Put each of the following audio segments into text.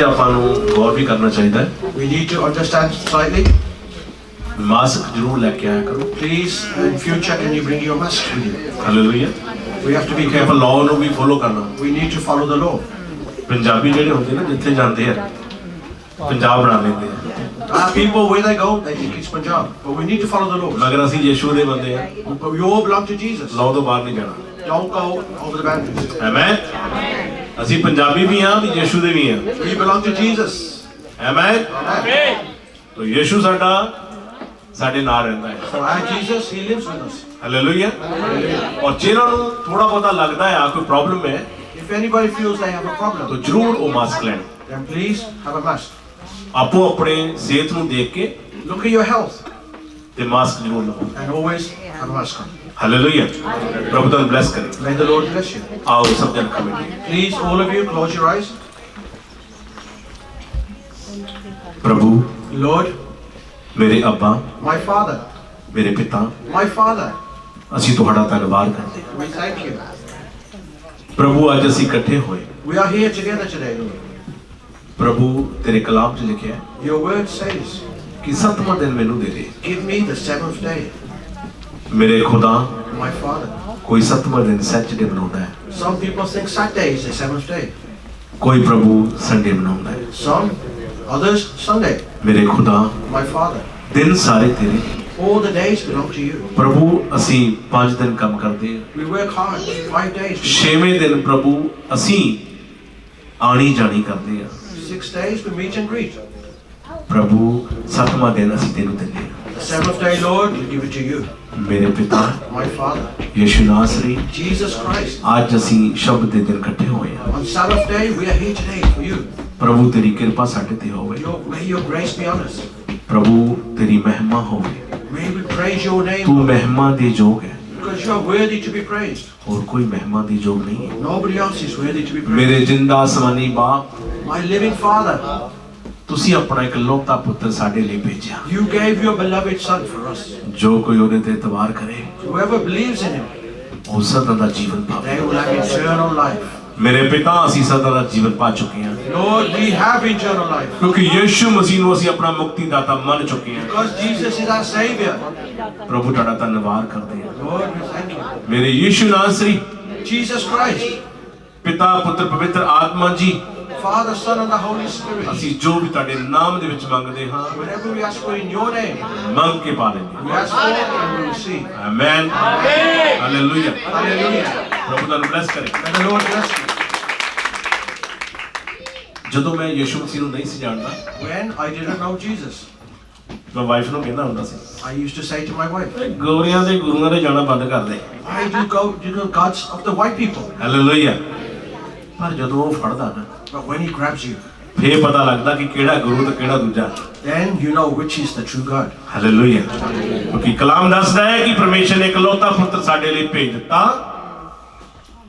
ਤੇ ਆਪਾਂ ਨੂੰ ਗੌਰ ਵੀ ਕਰਨਾ ਚਾਹੀਦਾ ਹੈ। We need to understand slightly. Mask ਜ਼ਰੂਰ ਲੈ ਕੇ ਆਇਆ ਕਰੋ। Please, in future, can you bring your mask with you? Hallelujah. We have to be ਕਿ ਆਪਾਂ careful. ਲਾਅ ਨੂੰ ਵੀ ਫੋਲੋ ਕਰਨਾ। We need to follow the law. Punjabi ਜਿਹੜੇ ਹੁੰਦੇ ਨੇ ਜਿੱਥੇ ਜਾਂਦੇ ਆ ਪੰਜਾਬ ਬਣਾ ਲੈਂਦੇ ਆ, People, where they go, they think it's Punjab. But we need to follow the law. ਮਗਰ ਅਸੀਂ ਯਿਸੂ ਦੇ ਬੰਦੇ ਆ, But we all belong to Jesus. Law ਤੋਂ ਬਾਹਰ ਨਹੀਂ ਜਾਣਾ। Don't go over the boundaries. Amen. ਅਸੀਂ ਪੰਜਾਬੀ ਵੀ ਹਾਂ ਤੇ ਯਿਸੂ ਦੇ ਵੀ ਹਾਂ। We belong to Jesus. Amen. Amen. ਤੋ ਯਿਸੂ ਸਾਡਾ ਸਾਡੇ ਨਾਲ ਰਹਿੰਦਾ ਹੈ। So our Jesus, He lives with us. Hallelujah. ਔਰ ਜਿਹਨਾਂ ਨੂੰ ਥੋੜਾ ਬਹੁਤਾ ਲੱਗਦਾ ਹੈ ਕੋਈ ਪ੍ਰੋਬਲਮ ਹੈ If anybody feels they have a ਤਾਂ problem, ਜ਼ਰੂਰ ਉਹ ਮਾਸਕ ਲੈਣ। then please have a mask. ਆਪੋ ਆਪਣੇ ਸਿਹਤ ਨੂੰ ਦੇਖ ਕੇ Look at your health ਤੇ ਮਾਸਕ ਜ਼ਰੂਰ ਲਵੋ। and always have a mask on. Hallelujah. ਪ੍ਰਭੂ ਤੁਹਾਨੂੰ ਬਲੈਸ ਕਰੇ। May the Lord bless you. ਆਓ ਸਭ ਜਨ committee. Please, all of you, close your eyes. ਪ੍ਰਭੂ Lord, ਮੇਰੇ ਅੱਬਾ, my Father, ਮੇਰੇ ਪਿਤਾ, my Father, ਅਸੀਂ ਤੁਹਾਡਾ ਧੰਨਵਾਦ ਕਰਦੇ ਹਾਂ। we thank you. ਪ੍ਰਭੂ ਅੱਜ ਅਸੀਂ ਇਕੱਠੇ ਹੋਏ। We are here together today, Lord. ਪ੍ਰਭੂ ਤੇਰੇ ਕਲਾਮ 'ਚ ਲਿਖਿਆ ਹੈ Your word says, ਕਿ ਸੱਤਵਾਂ ਦਿਨ ਮੈਨੂੰ ਦੇ ਦੇ। give me the seventh day. ਮੇਰੇ ਖੁਦਾ My Father. ਕੋਈ ਸੱਤਵਾਂ ਦਿਨ ਸੈਚਰਡੇ ਮਨਾਉਂਦਾ ਹੈ, Some people think Saturday is the seventh day. ਕੋਈ ਪ੍ਰਭੂ ਸੰਡੇ ਮਨਾਉਂਦਾ ਹੈ। Some, others, Sunday. ਮੇਰੇ ਖੁਦਾ My Father. ਦਿਨ ਸਾਰੇ ਤੇਰੇ। All the days belong to you. ਪ੍ਰਭੂ ਅਸੀਂ 5 ਦਿਨ ਕੰਮ ਕਰਦੇ ਹਾਂ, We work hard, 5 days. 6ਵੇਂ ਦਿਨ ਪ੍ਰਭੂ ਅਸੀਂ ਆਣੀ ਜਾਣੀ ਕਰਦੇ ਹਾਂ। 6 days we meet and greet. ਪ੍ਰਭੂ 7ਵਾਂ ਦਿਨ ਅਸੀਂ ਤੈਨੂੰ ਦਿੰਦੇ ਹਾਂ। The seventh day, Lord, we give it to you. ਮੇਰੇ ਪਿਤਾ My Father. ਯਿਸੂ ਨਾਸਰੀ, Jesus Christ. ਅੱਜ ਅਸੀਂ ਸ਼ਬਦ ਦੇ ਦਿਨ ਇਕੱਠੇ ਹੋਏ ਹਾਂ। On Sabbath day, we are here today for you. ਪ੍ਰਭੂ ਤੇਰੀ ਕਿਰਪਾ ਸਾਡੇ ਤੇ ਹੋਵੇ। May your grace be on us. ਪ੍ਰਭੂ ਤੇਰੀ ਮਹਿਮਾ ਹੋਵੇ। May we praise your name, ਤੂੰ Lord, ਮਹਿਮਾ ਦੇ ਯੋਗ ਹੈ, because you are worthy to be praised. ਹੋਰ ਕੋਈ ਮਹਿਮਾ ਦੇ ਯੋਗ ਨਹੀਂ ਹੈ। Nobody else is worthy to be praised. ਮੇਰੇ ਜਿੰਦਾ ਅਸਮਾਨੀ ਬਾਪ, My living Father, ਤੁਸੀਂ ਆਪਣਾ ਇਕਲੌਤਾ ਪੁੱਤਰ ਸਾਡੇ ਲਈ ਭੇਜਿਆ। you gave your beloved Son for us. ਜੋ ਕੋਈ ਉਹਦੇ ਤੇ ਇਤਬਾਰ ਕਰੇ Whoever believes in him, ਉਹ ਸਦਾ ਦਾ ਜੀਵਨ ਪਾਵੇ। they will have eternal life. ਮੇਰੇ ਪਿਤਾ ਅਸੀਂ ਸਦਾ ਦਾ ਜੀਵਨ ਪਾ ਚੁੱਕੇ ਹਾਂ, Lord, we have eternal life. ਕਿਉਂਕਿ ਯਿਸੂ ਮਸੀਹ ਨੂੰ ਅਸੀਂ ਆਪਣਾ ਮੁਕਤੀਦਾਤਾ ਮੰਨ ਚੁੱਕੇ ਹਾਂ। Because Jesus is our Savior. ਪ੍ਰਭੂ ਤੁਹਾਡਾ ਧੰਨਵਾਦ ਕਰਦੇ ਹਾਂ। Lord, we thank you. ਮੇਰੇ ਯਿਸੂ ਨਾਸਰੀ, Jesus Christ, ਪਿਤਾ ਪੁੱਤਰ ਪਵਿੱਤਰ ਆਤਮਾ ਜੀ, Father, Son, and the Holy Spirit. ਅਸੀਂ ਜੋ ਵੀ ਤੁਹਾਡੇ ਨਾਮ ਦੇ ਵਿੱਚ ਮੰਗਦੇ ਹਾਂ, Whatever we ask for in your name, ਮੰਗ ਕੇ ਪਾ ਲੈਂਦੇ we ask for it and we receive. ਹਾਂ। ਆਮੇਨ। ਹਾਲੇਲੂਇਆ। Hallelujah. ਪ੍ਰਭੂ ਤੁਹਾਨੂੰ ਬਲੈਸ ਕਰੇ। May the Lord bless you. ਜਦੋਂ ਮੈਂ ਯਿਸੂ ਮਸੀਹ ਨੂੰ ਨਹੀਂ ਸੀ ਜਾਣਦਾ, When I didn't know Jesus, ਮੈਂ ਵਾਈਫ ਨੂੰ ਕਹਿੰਦਾ ਹੁੰਦਾ ਸੀ, I used to say to my wife, ਗੋਰਿਆਂ ਦੇ ਗੁਰੂਆਂ ਦੇ ਜਾਣਾ ਬੰਦ ਕਰ ਦੇ। why do you go to the gods of the white people? Hallelujah. ਪਰ ਜਦੋਂ ਉਹ ਫੜਦਾ ਨਾ, But when he grabs you, ਫੇਰ ਪਤਾ ਲੱਗਦਾ ਕਿ ਕਿਹੜਾ ਗੁਰੂ ਤੇ ਕਿਹੜਾ ਦੂਜਾ। then you know which is the true God. Hallelujah. ਕਿਉਂਕਿ ਕਲਾਮ ਦੱਸਦਾ ਹੈ ਕਿ ਪਰਮੇਸ਼ਰ ਨੇ ਇਕਲੌਤਾ ਪੁੱਤਰ ਸਾਡੇ ਲਈ ਭੇਜ ਦਿੱਤਾ।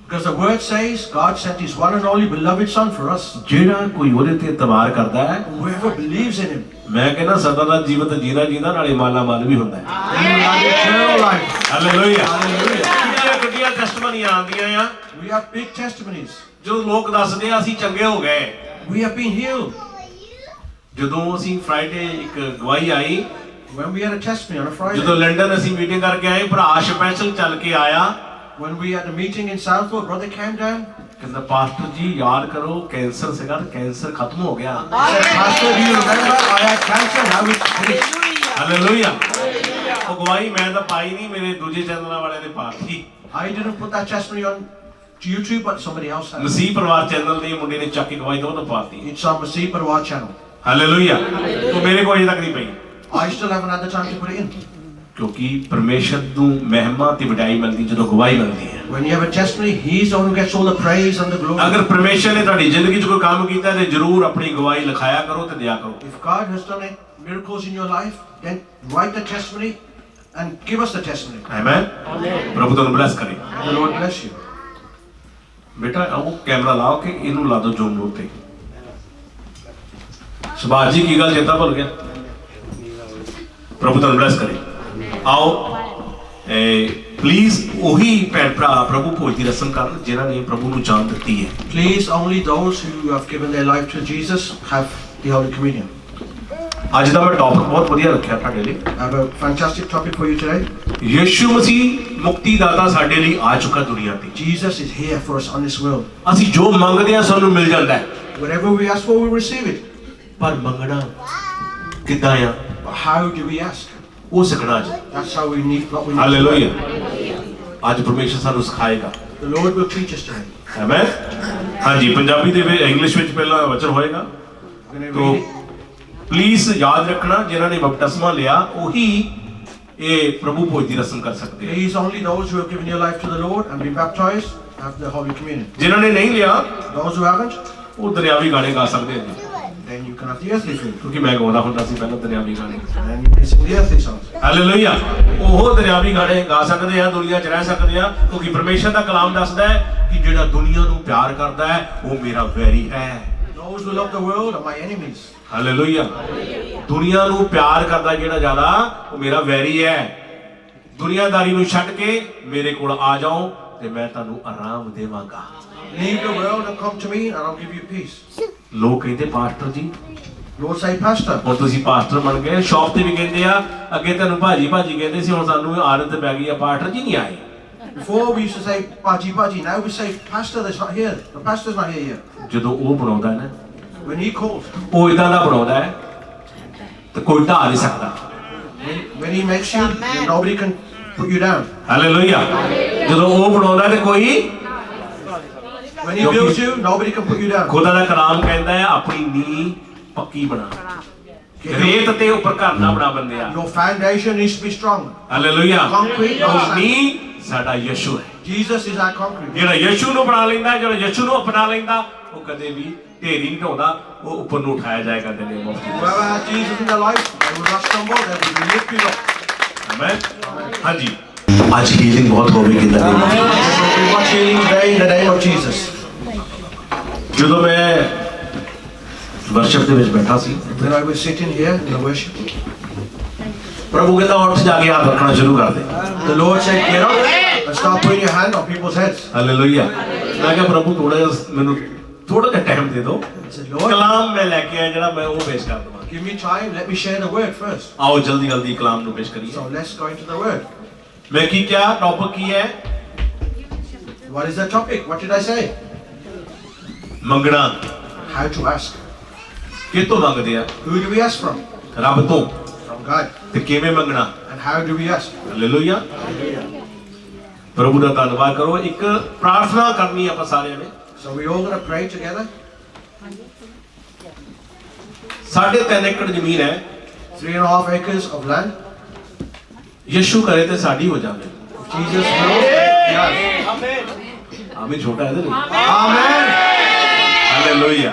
Because the word says God sent his one and only beloved Son for us. ਜਿਹੜਾ ਕੋਈ ਉਹਦੇ ਤੇ ਇਤਬਾਰ ਕਰਦਾ ਹੈ, Whoever believes in him, ਮੈਂ ਕਹਿੰਦਾ ਸਦਾ ਦਾ ਜੀਵਨ ਜੀਣਾ ਜੀਂਦਾ ਨਾਲੇ ਮਾਲਾ ਮਾਲ ਵੀ ਹੁੰਦਾ ਹੈ। they will have eternal life. Hallelujah. Hallelujah. ਕਿੰਨੀਆਂ ਟੈਸਟਮਨੀਆਂ ਆਉਂਦੀਆਂ ਆ, We have big testimonies. ਜੋ ਲੋਕ ਦੱਸਦੇ ਆ ਅਸੀਂ ਚੰਗੇ ਹੋ ਗਏ। We have been healed. ਜਦੋਂ ਅਸੀਂ ਫਰਾਈਡੇ ਇੱਕ ਗਵਾਹੀ ਆਈ, When we had a testimony on a ਜਦੋਂ Friday, ਲੰਡਨ ਅਸੀਂ ਮੀਟਿੰਗ ਕਰਕੇ ਆਏ, ਭਰਾ ਸਪੈਸ਼ਲ ਚੱਲ ਕੇ ਆਇਆ, when we had a meeting in Southwold, brother came down. ਕਹਿੰਦਾ ਪਾਸਟਰ ਜੀ ਯਾਦ ਕਰੋ ਕੈਂਸਰ ਸੀਗਾ, ਕੈਂਸਰ ਖਤਮ ਹੋ ਗਿਆ। He said, Pastor, do you remember I had cancer? Now it's finished. Hallelujah. ਉਹ ਗਵਾਹੀ ਮੈਂ ਤਾਂ ਪਾਈ ਨਹੀਂ, ਮੇਰੇ ਦੂਜੇ ਚੈਨਲਾਂ ਵਾਲਿਆਂ ਨੇ ਪਾਤੀ। I didn't put that testimony on YouTube, but somebody else has. ਮਸੀਹ ਪਰਿਵਾਰ ਚੈਨਲ ਦੇ ਮੁੰਡੇ ਨੇ ਚੱਕ ਕੇ ਗਵਾਹੀ ਦੋ ਤਾਂ ਪਾਤੀ। It's on Masih Parwar channel. Hallelujah. ਉਹ ਮੇਰੇ ਕੋਲ ਅਜੇ ਤੱਕ ਨਹੀਂ ਪਈ, I still haven't had the time to put it in. ਕਿਉਂਕਿ ਪਰਮੇਸ਼ਰ ਨੂੰ ਮਹਿਮਾ ਤੇ ਵਡਿਆਈ ਮਿਲਦੀ ਜਦੋਂ ਗਵਾਹੀ ਮਿਲਦੀ ਹੈ। When you have a testimony, he's the one who gets all the praise and the glory. ਅਗਰ ਪਰਮੇਸ਼ਰ ਨੇ ਤੁਹਾਡੀ ਜ਼ਿੰਦਗੀ 'ਚ ਕੋਈ ਕੰਮ ਕੀਤਾ ਤੇ ਜ਼ਰੂਰ ਆਪਣੀ ਗਵਾਹੀ ਲਿਖਾਇਆ ਕਰੋ ਤੇ ਦਿਆ ਕਰੋ। If God has done miracles in your life, then write the testimony and give us the testimony. Amen. ਪ੍ਰਭੂ ਤੁਹਾਨੂੰ ਬਲੈਸ ਕਰੇ। May the Lord bless you. ਬੇਟਾ ਉਹ ਕੈਮਰਾ ਲਾਓ ਕਿ ਇਹਨੂੰ ਲਾ ਦਿਓ ਜ਼ੂਮ ਉੱਤੇ। ਸੁਭਾਸ਼ ਜੀ ਕੀ ਗੱਲ ਚੇਤਾ ਭੁੱਲ ਗਿਆ। ਪ੍ਰਭੂ ਤੁਹਾਨੂੰ ਬਲੈਸ ਕਰੇ। ਆਓ ਪਲੀਜ਼ ਉਹੀ ਭੈਣ ਭਰਾ ਪ੍ਰਭੂ ਭੋਜ ਦੀ ਰਸਮ ਕਰਨ ਜਿਨ੍ਹਾਂ ਨੇ ਪ੍ਰਭੂ ਨੂੰ ਜਾਣ ਦਿੱਤੀ ਹੈ। Please, only those who have given their life to Jesus have the Holy Communion. ਅੱਜ ਦਾ ਮੈਂ ਟੌਪਿਕ ਬਹੁਤ ਵਧੀਆ ਰੱਖਿਆ ਤੁਹਾਡੇ ਲਈ। I have a fantastic topic for you today. ਯਿਸੂ ਮਸੀਹ ਮੁਕਤੀਦਾਤਾ ਸਾਡੇ ਲਈ ਆ ਚੁੱਕਾ ਦੁਨੀਆ ਤੇ। Jesus is here for us on this world. ਅਸੀਂ ਜੋ ਮੰਗਦੇ ਹਾਂ ਸਾਨੂੰ ਮਿਲ ਜਾਂਦਾ ਹੈ, Whatever we ask for, we receive it. ਪਰ ਮੰਗਣਾ ਕਿੱਦਾਂ ਆ But how do we ask? ਉਹ ਸਿੱਖਣਾ ਅੱਜ। That's how we need what we need. Hallelujah. ਅੱਜ ਪਰਮੇਸ਼ਰ ਸਾਨੂੰ ਸਿਖਾਏਗਾ। The Lord will teach us today. Amen. ਹਾਂਜੀ, ਪੰਜਾਬੀ ਦੇ ਵਿੱਚ ਇੰਗਲਿਸ਼ ਵਿੱਚ ਪਹਿਲਾਂ ਵਚਨ ਹੋਏਗਾ। We're going to ਤੋ read it. ਪਲੀਜ਼ ਯਾਦ ਰੱਖਣਾ ਜਿਨ੍ਹਾਂ ਨੇ ਬਪਤਿਸਮਾ ਲਿਆ ਉਹੀ ਇਹ ਪ੍ਰਭੂ ਭੋਜ ਦੀ ਰਸਮ ਕਰ ਸਕਦੇ ਆ। Please, only those who have given your life to the Lord and been baptized have the Holy Communion. ਜਿਨ੍ਹਾਂ ਨੇ ਨਹੀਂ ਲਿਆ Those who haven't, ਉਹ ਦੁਨਿਆਵੀ ਗਾਣੇ ਗਾ ਸਕਦੇ ਆ ਜੀ, then you can have the earthly food. ਕਿਉਂਕਿ ਮੈਂ ਗਾਉਂਦਾ ਹੁੰਦਾ ਸੀ ਪਹਿਲਾਂ ਦੁਨਿਆਵੀ ਗਾਣੇ। And you can sing the earthly songs. Hallelujah. ਉਹ ਦੁਨਿਆਵੀ ਗਾਣੇ ਗਾ ਸਕਦੇ ਆ, ਦੁਨੀਆ 'ਚ ਰਹਿ ਸਕਦੇ ਆ, ਕਿਉਂਕਿ ਪਰਮੇਸ਼ਰ ਦਾ ਕਲਾਮ ਦੱਸਦਾ ਹੈ ਕਿ ਜਿਹੜਾ ਦੁਨੀਆ ਨੂੰ ਪਿਆਰ ਕਰਦਾ ਹੈ ਉਹ ਮੇਰਾ ਵੈਰੀ ਹੈ। Those who love the world are my enemies. Hallelujah. ਦੁਨੀਆ ਨੂੰ ਪਿਆਰ ਕਰਦਾ ਜਿਹੜਾ ਜ਼ਿਆਦਾ ਉਹ ਮੇਰਾ ਵੈਰੀ ਹੈ। ਦੁਨੀਆਦਾਰੀ ਨੂੰ ਛੱਡ ਕੇ ਮੇਰੇ ਕੋਲ ਆ ਜਾਓ ਤੇ ਮੈਂ ਤੁਹਾਨੂੰ ਆਰਾਮ ਦੇਵਾਂਗਾ। Leave the world and come to me and I'll give you peace. ਲੋਕ ਕਹਿੰਦੇ ਪਾਸਟਰ ਜੀ, Lord say, Pastor, ਹੁਣ ਤੁਸੀਂ ਪਾਸਟਰ ਬਣ ਗਏ, ਸ਼ੌਪ ਤੇ ਵੀ ਕਹਿੰਦੇ ਆ, ਅੱਗੇ ਤੁਹਾਨੂੰ ਭਾਜੀ ਕਹਿੰਦੇ ਸੀ, ਹੁਣ ਸਾਨੂੰ ਆਦਤ ਪੈ ਗਈ ਆ ਪਾਸਟਰ ਜੀ ਨਹੀਂ ਆਏ। before we used to say, Baji, Baji, now we say, Pastor that's not here. The pastor's not here yet. ਜਦੋਂ ਉਹ ਬਣਾਉਂਦਾ ਹੈ ਨਾ, When he calls, ਉਹ ਇਦਾਂ ਦਾ ਬਣਾਉਂਦਾ ਹੈ ਤੇ ਕੋਈ ਢਾਹ ਨਹੀਂ ਸਕਦਾ। when he makes you, then nobody can put you down. Hallelujah. ਜਦੋਂ ਉਹ ਬਣਾਉਂਦਾ ਤੇ ਕੋਈ, When he builds you, nobody can put you down. ਖੁਦਾ ਦਾ ਕਲਾਮ ਕਹਿੰਦਾ ਹੈ ਆਪਣੀ ਨੀਂਹ ਪੱਕੀ ਬਣਾ, ਰੇਤ ਤੇ ਉੱਪਰ ਘਰ ਨਾ ਬਣਾ ਬੰਦਿਆ। Your foundation needs to be strong. Hallelujah. Concrete, no sand. ਨੀਂਹ ਸਾਡਾ ਯਿਸੂ ਹੈ। Jesus is our concrete. ਜਿਹੜਾ ਯਿਸੂ ਨੂੰ ਬਣਾ ਲੈਂਦਾ, ਜਿਹੜਾ ਯਿਸੂ ਨੂੰ ਅਪਣਾ ਲੈਂਦਾ, ਉਹ ਕਦੇ ਵੀ ਢੇਰੀ ਨਹੀਂ ਢਾਉਂਦਾ, ਉਹ ਉੱਪਰ ਨੂੰ ਉਠਾਇਆ ਜਾਏਗਾ ਤੇ ਨੇ ਮੁਫਤ। Whoever has Jesus in their life, they will not stumble, they will be lifted up. Amen. ਹਾਂਜੀ, ਅੱਜ ਹੀਲਿੰਗ ਬਹੁਤ ਹੋਵੇਗੀ in the name of There will be much healing today in the name of Jesus. ਜਦੋਂ ਮੈਂ worship ਦੇ ਵਿੱਚ ਬੈਠਾ ਸੀ, When I was sitting here in the worship, ਪ੍ਰਭੂ ਕਹਿੰਦਾ ਉੱਠ ਜਾ ਕੇ ਹੱਥ ਰੱਖਣਾ ਸ਼ੁਰੂ ਕਰ ਦੇ। the Lord said, get up and start putting your hand on people's heads. Hallelujah. ਮੈਂ ਕਿਹਾ ਪ੍ਰਭੂ ਮੈਨੂੰ ਥੋੜਾ ਜਿਹਾ ਟਾਈਮ ਦੇ ਦਿਓ, I said, Lord, ਕਲਾਮ ਮੈਂ ਲੈ ਕੇ ਆਇਆ ਜਿਹੜਾ ਮੈਂ ਉਹ ਪੇਸ਼ ਕਰ ਦਵਾਂ। give me time, let me share the word first. ਆਓ ਜਲਦੀ ਕਲਾਮ ਨੂੰ ਪੇਸ਼ ਕਰੀਏ। So let's go into the word. ਮੈਂ ਕੀ ਕਿਹਾ, ਟੌਪਿਕ ਕੀ ਹੈ? What is the topic? What did I say? ਮੰਗਣਾ। How to ask. ਕਿਤੋਂ ਮੰਗਦੇ ਆ? Who do we ask from? ਰੱਬ ਤੋਂ। From God. ਤੇ ਕਿਵੇਂ ਮੰਗਣਾ? And how do we ask? Hallelujah. ਪ੍ਰਭੂ ਦਾ ਧੰਨਵਾਦ ਕਰੋ। ਇੱਕ ਪ੍ਰਾਰਥਨਾ ਕਰਨੀ ਆਪਾਂ ਸਾਰਿਆਂ ਨੇ। So we all going to pray together. 3.5 ਏਕੜ ਜ਼ਮੀਨ ਹੈ, 3.5 acres of land. ਯਿਸੂ ਕਰੇ ਤੇ ਸਾਡੀ ਹੋ ਜਾਵੇ। If Jesus wills, yes. ਆਮੀਨ। ਛੋਟਾ ਇਹਦੇ ਲਈ। Amen. ਹਾਲੇਲੂਇਆ।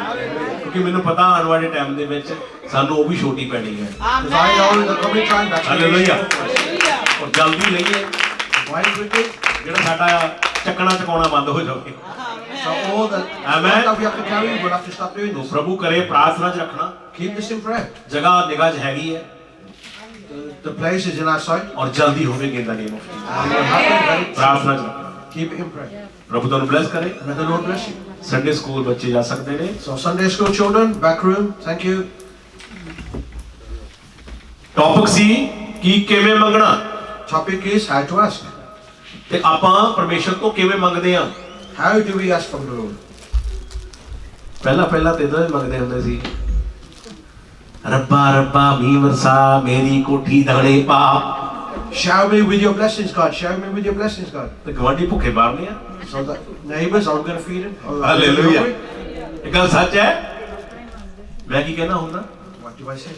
ਕਿਉਂਕਿ ਮੈਨੂੰ ਪਤਾ ਆਉਣ ਵਾਲੇ ਟਾਈਮ ਦੇ ਵਿੱਚ ਸਾਨੂੰ ਉਹ ਵੀ ਛੋਟੀ ਪੈਣੀ ਹੈ। Because I know in the coming time that's going to be hallelujah. short. ਔਰ ਜਲਦੀ ਲਈਏ, Why quickly? ਜਿਹੜਾ ਸਾਡਾ ਚੱਕਣਾ ਚਕਾਉਣਾ ਬੰਦ ਹੋ ਜਾਵੇ। So all the Amen. stuff that we have to carry, we'll have to stop doing ਤੋ this. ਪ੍ਰਭੂ ਕਰੇ ਪ੍ਰਾਰਥਨਾ 'ਚ ਰੱਖਣਾ। Keep this in prayer. ਜਗ੍ਹਾ ਨਿਗਾਹ 'ਚ ਹੈਗੀ ਹੈ The place is in our sight. ਔਰ ਜਲਦੀ ਹੋਵੇਗੀ ਇਹਦਾ name of Jesus. And it will happen very ਪ੍ਰਾਰਥਨਾ 'ਚ ਰੱਖਣਾ। Keep it in prayer. ਪ੍ਰਭੂ ਤੁਹਾਨੂੰ ਬਲੈਸ ਕਰੇ। May the Lord bless you. Sunday school ਬੱਚੇ ਜਾ ਸਕਦੇ ਨੇ। So Sunday school children, back room, thank you. Topic ਸੀ ਕਿ ਕਿਵੇਂ ਮੰਗਣਾ Topic is how to ask. ਤੇ ਆਪਾਂ ਪਰਮੇਸ਼ਰ ਤੋਂ ਕਿਵੇਂ ਮੰਗਦੇ ਆ। How do we ask from the Lord? ਪਹਿਲਾਂ ਤੇ ਇਦਾਂ ਹੀ ਮੰਗਦੇ ਹੁੰਦੇ ਸੀ, ਰੱਬਾ ਮੀਂਹ ਵਰਸਾ ਮੇਰੀ ਕੋਠੀ ਦਾਣੇ ਪਾ। Shower me with your blessings, God. Shower me with your blessings, God. ਤੇ ਗਵਾਂਢੀ ਭੁੱਖੇ ਮਾਰਨੇ ਆ। So the neighbors, I'm going to feed them. Hallelujah. ਇਹ ਗੱਲ ਸੱਚ ਹੈ। ਮੈਂ ਕੀ ਕਹਿਣਾ ਹੁੰਦਾ, What do I say?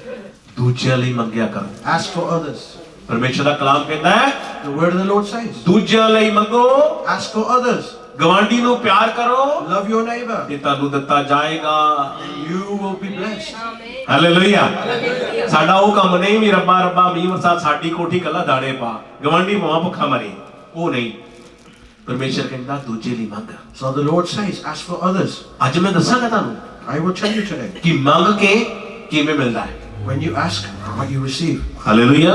ਦੂਜਿਆਂ ਲਈ ਮੰਗਿਆ ਕਰ। Ask for others. ਪਰਮੇਸ਼ਰ ਦਾ ਕਲਾਮ ਕਹਿੰਦਾ ਹੈ The word of the Lord says, ਦੂਜਿਆਂ ਲਈ ਮੰਗੋ, ask for others. ਗਵਾਂਢੀ ਨੂੰ ਪਿਆਰ ਕਰੋ Love your neighbor. ਤੇ ਤੁਹਾਨੂੰ ਦਿੱਤਾ ਜਾਏਗਾ। You will be blessed. Hallelujah. ਸਾਡਾ ਉਹ ਕੰਮ ਨਹੀਂ ਵੀ ਰੱਬਾ ਮੀਂਹ ਵਰਸਾ ਸਾਡੀ ਕੋਠੀ ਕੱਲਾ ਦਾਣੇ ਪਾ, ਗਵਾਂਢੀ ਭਾਵੇਂ ਭੁੱਖਾ ਮਰੇ, ਉਹ ਨਹੀਂ। ਪਰਮੇਸ਼ਰ ਕਹਿੰਦਾ ਦੂਜੇ ਲਈ ਮੰਗ। So the Lord says, ask for others. ਅੱਜ ਮੈਂ ਦੱਸਾਂਗਾ ਤੁਹਾਨੂੰ I will tell you today. ਕਿ ਮੰਗ ਕੇ ਕਿਵੇਂ ਮਿਲਦਾ ਹੈ। When you ask, what you receive. Hallelujah.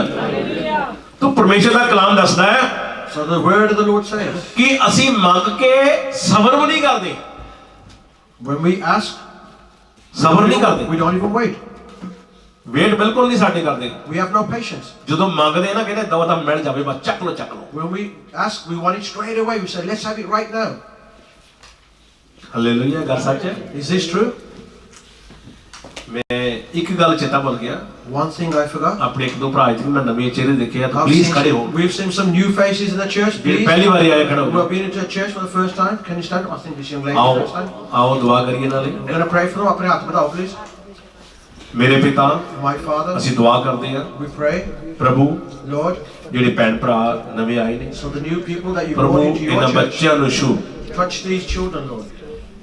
तो परमेश्वर का कलाम दसदा है So the word of the Lord says, कि ਅਸੀਂ ਮੰਗ ਕੇ ਸਬਰ ਵੀ ਨਹੀਂ ਕਰਦੇ, when we ask, ਸਬਰ ਨਹੀਂ ਕਰਦੇ, we don't even wait. Wait ਬਿਲਕੁਲ ਨਹੀਂ ਸਾਡੇ ਕਰਦੇ। We have no patience. ਜਦੋਂ ਮੰਗਦੇ ਨਾ ਕਹਿੰਦੇ ਦਵਾ ਤਾਂ ਮਿਲ ਜਾਵੇ, ਬਸ ਚੱਕ ਲੋ। When we ask, we want it straight away. We say, let's have it right now. Hallelujah, ਗੱਲ ਸੱਚ ਹੈ। Is this true? ਮੈਂ ਇੱਕ ਗੱਲ ਚੇਤਾ ਭੁੱਲ ਗਿਆ, One thing I forgot. ਆਪਣੇ ਇੱਕ ਦੋ ਭਰਾ ਜੀ ਮੈਂ ਨਵੇਂ ਚਿਹਰੇ ਦੇਖੇ ਆ, ਤਾਂ I've ਪਲੀਜ਼ seen ਖੜੇ ਹੋ। we've seen some new faces in the church. ਜਿਹੜੇ Please. ਪਹਿਲੀ ਵਾਰੀ ਆਏ ਖੜੇ Who ਹੋ। have been into a church for the first time? Can you stand up? I think this young lady ਆਓ first time. ਆਓ ਦੁਆ ਕਰੀਏ ਨਾਲੇ। I'm going to pray for them. अपने हाथ बढ़ाओ, please. ਮੇਰੇ ਪਿਤਾ, My Father, ਅਸੀਂ ਦੁਆ ਕਰਦੇ ਹਾਂ we pray, ਪ੍ਰਭੂ, Lord, ਜਿਹੜੇ ਭੈਣ ਭਰਾ ਨਵੇਂ ਆਏ ਨੇ, so the new people that you ਪ੍ਰਭੂ brought into your ਇਹਨਾਂ church, ਬੱਚਿਆਂ ਨੂੰ ਛੂ। touch these children, Lord.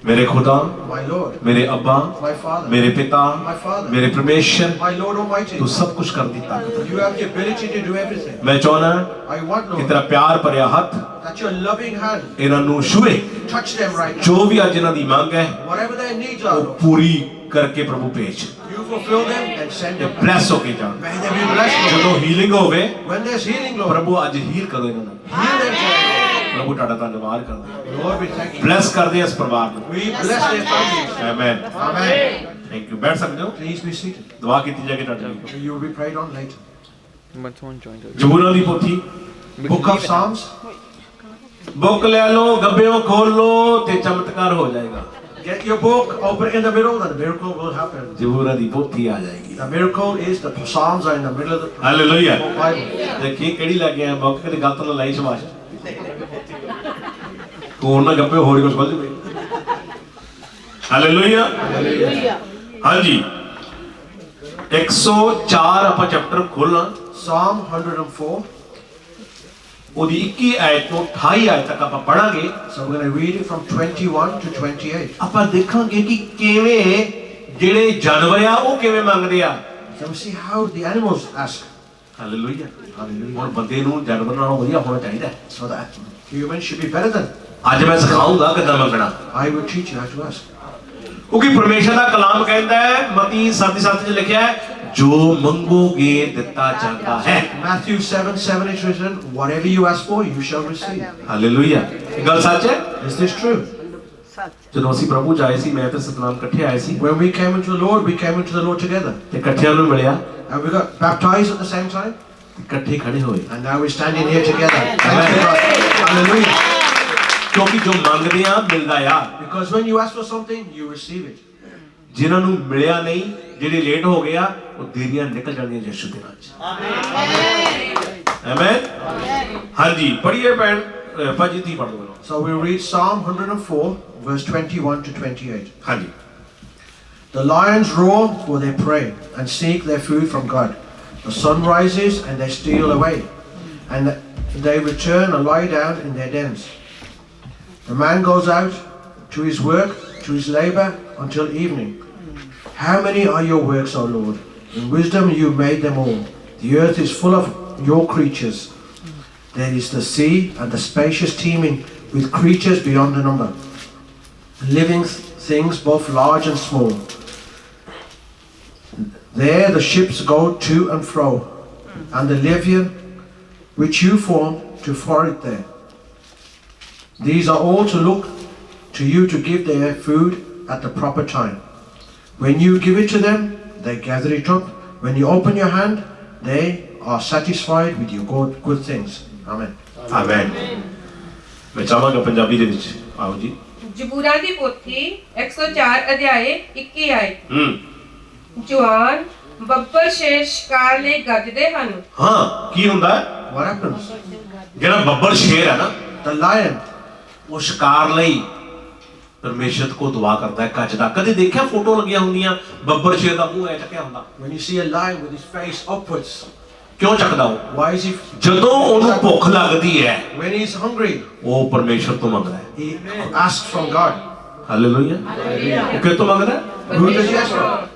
ਮੇਰੇ ਖੁਦਾ, My Lord, ਮੇਰੇ ਅੱਬਾ, my Father, ਮੇਰੇ ਪਿਤਾ, my Father, ਮੇਰੇ ਪਰਮੇਸ਼ਰ, my Lord Almighty. ਤੂੰ ਸਭ ਕੁਝ ਕਰਨ ਦੀ ਤਾਕਤ ਹੈ। You have the ability to do everything. ਮੈਂ ਚਾਹੁੰਦਾ I want, ਕਿ Lord, ਤੇਰਾ ਪਿਆਰ ਭਰਿਆ ਹੱਥ that your loving hand ਇਹਨਾਂ ਨੂੰ ਛੂਏ। touch them right now. ਜੋ ਵੀ ਅੱਜ ਇਹਨਾਂ ਦੀ ਮੰਗ ਹੈ Whatever their needs are, ਉਹ Lord, ਪੂਰੀ ਕਰਕੇ ਪ੍ਰਭੂ ਭੇਜ, you fulfill them and send ਤੇ them. ਬਲੈਸ ਹੋ ਕੇ ਜਾਣ। May they be blessed, Lord. ਜਦੋਂ ਹੀਲਿੰਗ ਹੋਵੇ When there's healing, Lord, ਪ੍ਰਭੂ ਅੱਜ ਹੀਲ ਕਰੋ ਇਹਨਾਂ ਨੂੰ। heal them today, ਪ੍ਰਭੂ ਤੁਹਾਡਾ ਧੰਨਵਾਦ ਕਰਦੇ ਹਾਂ, Lord. Lord, we thank you. Bless ਕਰਦੇ ਹਾਂ ਇਸ ਪਰਿਵਾਰ ਨੂੰ। We bless their families. Amen. Amen. Thank you. ਬੈਠ ਸਕਦੇ ਹੋ, Please be seated. ਦੁਆ ਕੀਤੀ ਜਾਏਗੀ ਤੁਹਾਡੇ ਲਈ। You will be prayed on later. When someone joined us. ਜ਼ਬੂਰਾਂ the ਪੋਥੀ Book of Psalms. Book ਲੈ ਲਓ, ਗੱਬਿਓ ਖੋਲ ਲਓ ਤੇ ਚਮਤਕਾਰ ਹੋ ਜਾਏਗਾ। Get your book, open it in the middle, and the miracle will happen. ਜ਼ਬੂਰਾਂ ਦੀ ਪੋਥੀ ਆ ਜਾਏਗੀ। The miracle is the Psalms are in the middle of the hallelujah. Bible. ਦੇਖੀ ਕਿਹੜੀ ਲੱਗ ਗਿਆ ਬੁੱਕ, ਕਿਤੇ ਗਲਤ ਨਾ ਲਾਈ ਸ਼ਬਾਸ਼। ਕੋਣ ਨਾ ਗੱਬਿਓ ਹੋਰ ਕੁਝ ਖੋਲ ਜਵੇ। ਹਾਲੇਲੂਇਆ। ਹਾਂਜੀ 104 ਆਪਾਂ ਚੈਪਟਰ ਖੋਲਣਾ, Psalm 104. ਉਹਦੀ 21 ਆਇਤ ਤੋਂ 28 ਆਇਤ ਤੱਕ ਆਪਾਂ ਪੜਾਂਗੇ। So we're going to read it from 21 to 28. ਆਪਾਂ ਦੇਖਾਂਗੇ ਕਿ ਕਿਵੇਂ ਜਿਹੜੇ ਜਾਨਵਰ ਆ ਉਹ ਕਿਵੇਂ ਮੰਗਦੇ ਆ। So we see how the animals ask. Hallelujah. ਹੁਣ ਬੰਦੇ ਨੂੰ ਜਾਨਵਰ ਨਾਲੋਂ ਵਧੀਆ ਹੋਣਾ ਚਾਹੀਦਾ ਹੈ। So that humans should be better than. ਅੱਜ ਮੈਂ ਸਿਖਾਉਂਗਾ ਕਿੱਦਾਂ ਮੰਗਣਾ, I will teach you how to ask. ਕਿਉਂਕਿ ਪਰਮੇਸ਼ਰ ਦਾ ਕਲਾਮ ਕਹਿੰਦਾ ਹੈ, ਮਤੀ 7:7 ਚ ਲਿਖਿਆ ਹੈ, ਜੋ ਮੰਗੋਗੇ ਦਿੱਤਾ ਜਾਂਦਾ ਹੈ। Matthew 7:7 is written, whatever you ask for, you shall receive. Hallelujah. ਇਹ ਗੱਲ ਸੱਚ ਹੈ। Is this true? ਜਦੋਂ ਅਸੀਂ ਪ੍ਰਭੂ ਜਾਏ ਸੀ, ਮੈਂ ਤੇ ਸਤਨਾਮ ਇਕੱਠੇ ਆਏ ਸੀ When we came into the Lord, we came into the Lord together. ਤੇ ਇਕੱਠਿਆਂ ਨੂੰ ਮਿਲਿਆ, And we got baptized at the same time. ਇਕੱਠੇ ਖੜੇ ਹੋਏ। And now we're standing here together. Thank you, God. Hallelujah. ਕਿਉਂਕਿ ਜੋ ਮੰਗਦੇ ਆ ਮਿਲਦਾ ਆ। Because when you ask for something, you receive it. ਜਿਨ੍ਹਾਂ ਨੂੰ ਮਿਲਿਆ ਨਹੀਂ, ਜਿਹੜੇ ਲੇਟ ਹੋ ਗਿਆ, ਉਹ ਦੇਰੀਆਂ ਨਿਕਲ ਜਾਣਗੀਆਂ ਯਿਸੂ ਦੇ ਨਾਮ 'ਚ। ਆਮੇਨ। ਹਾਂਜੀ ਪੜ੍ਹੀਏ ਭੈਣ ਭਾਜੀ, ਤੁਸੀਂ ਪੜ੍ਹ ਲਓ। So we'll read Psalm 104, verse 21 to 28. ਹਾਂਜੀ। The lions roar for their prey and seek their food from God. The sun rises and they steal away, and they return and lie down in their dens. The man goes out to his work, to his labor, until evening. How many are your works, O Lord? In wisdom you made them all. The earth is full of your creatures. There is the sea and the spacious teeming with creatures beyond the number, living things both large and small. There the ships go to and fro, and the Leviathan which you formed to forage there. These are all to look to you to give their food at the proper time. When you give it to them, they gather it up. When you open your hand, they are satisfied with your good things. Amen. Amen. ਮੈਂ ਚਾਹਾਂਗਾ ਪੰਜਾਬੀ ਦੇ ਵਿੱਚ ਆਓ ਜੀ। ਜ਼ਬੂਰਾਂ ਦੀ ਪੋਥੀ 104 ਅਧਿਆਏ 21 ਆਇਤ। ਜਵਾਨ ਬੱਬਰ ਸ਼ੇਰ ਸ਼ਿਕਾਰ ਲਈ ਗੱਜਦੇ ਹਨ। ਹਾਂ, ਕੀ ਹੁੰਦਾ ਹੈ? What happens? ਜਿਹੜਾ ਬੱਬਰ ਸ਼ੇਰ ਹੈ ਨਾ, The lion, ਉਹ ਸ਼ਿਕਾਰ ਲਈ ਪਰਮੇਸ਼ਰ ਕੋ ਦੁਆ ਕਰਦਾ ਹੈ, ਕੱਜਦਾ। ਕਦੇ ਦੇਖਿਆ ਫੋਟੋ ਲੱਗੀਆਂ ਹੁੰਦੀਆਂ, ਬੱਬਰ ਸ਼ੇਰ ਦਾ ਮੂੰਹ ਐ ਚੱਕਿਆ ਹੁੰਦਾ। when you see a lion with his face upwards, ਕਿਉਂ ਚੱਕਦਾ ਉਹ? why is he? ਜਦੋਂ ਉਹਨੂੰ ਭੁੱਖ ਲੱਗਦੀ ਹੈ, When he's hungry, ਉਹ ਪਰਮੇਸ਼ਰ ਤੋਂ ਮੰਗਦਾ ਹੈ। he asks from God. Hallelujah. ਉਹ ਕਿਤੋਂ ਮੰਗਦਾ ਹੈ? Who does he ask from?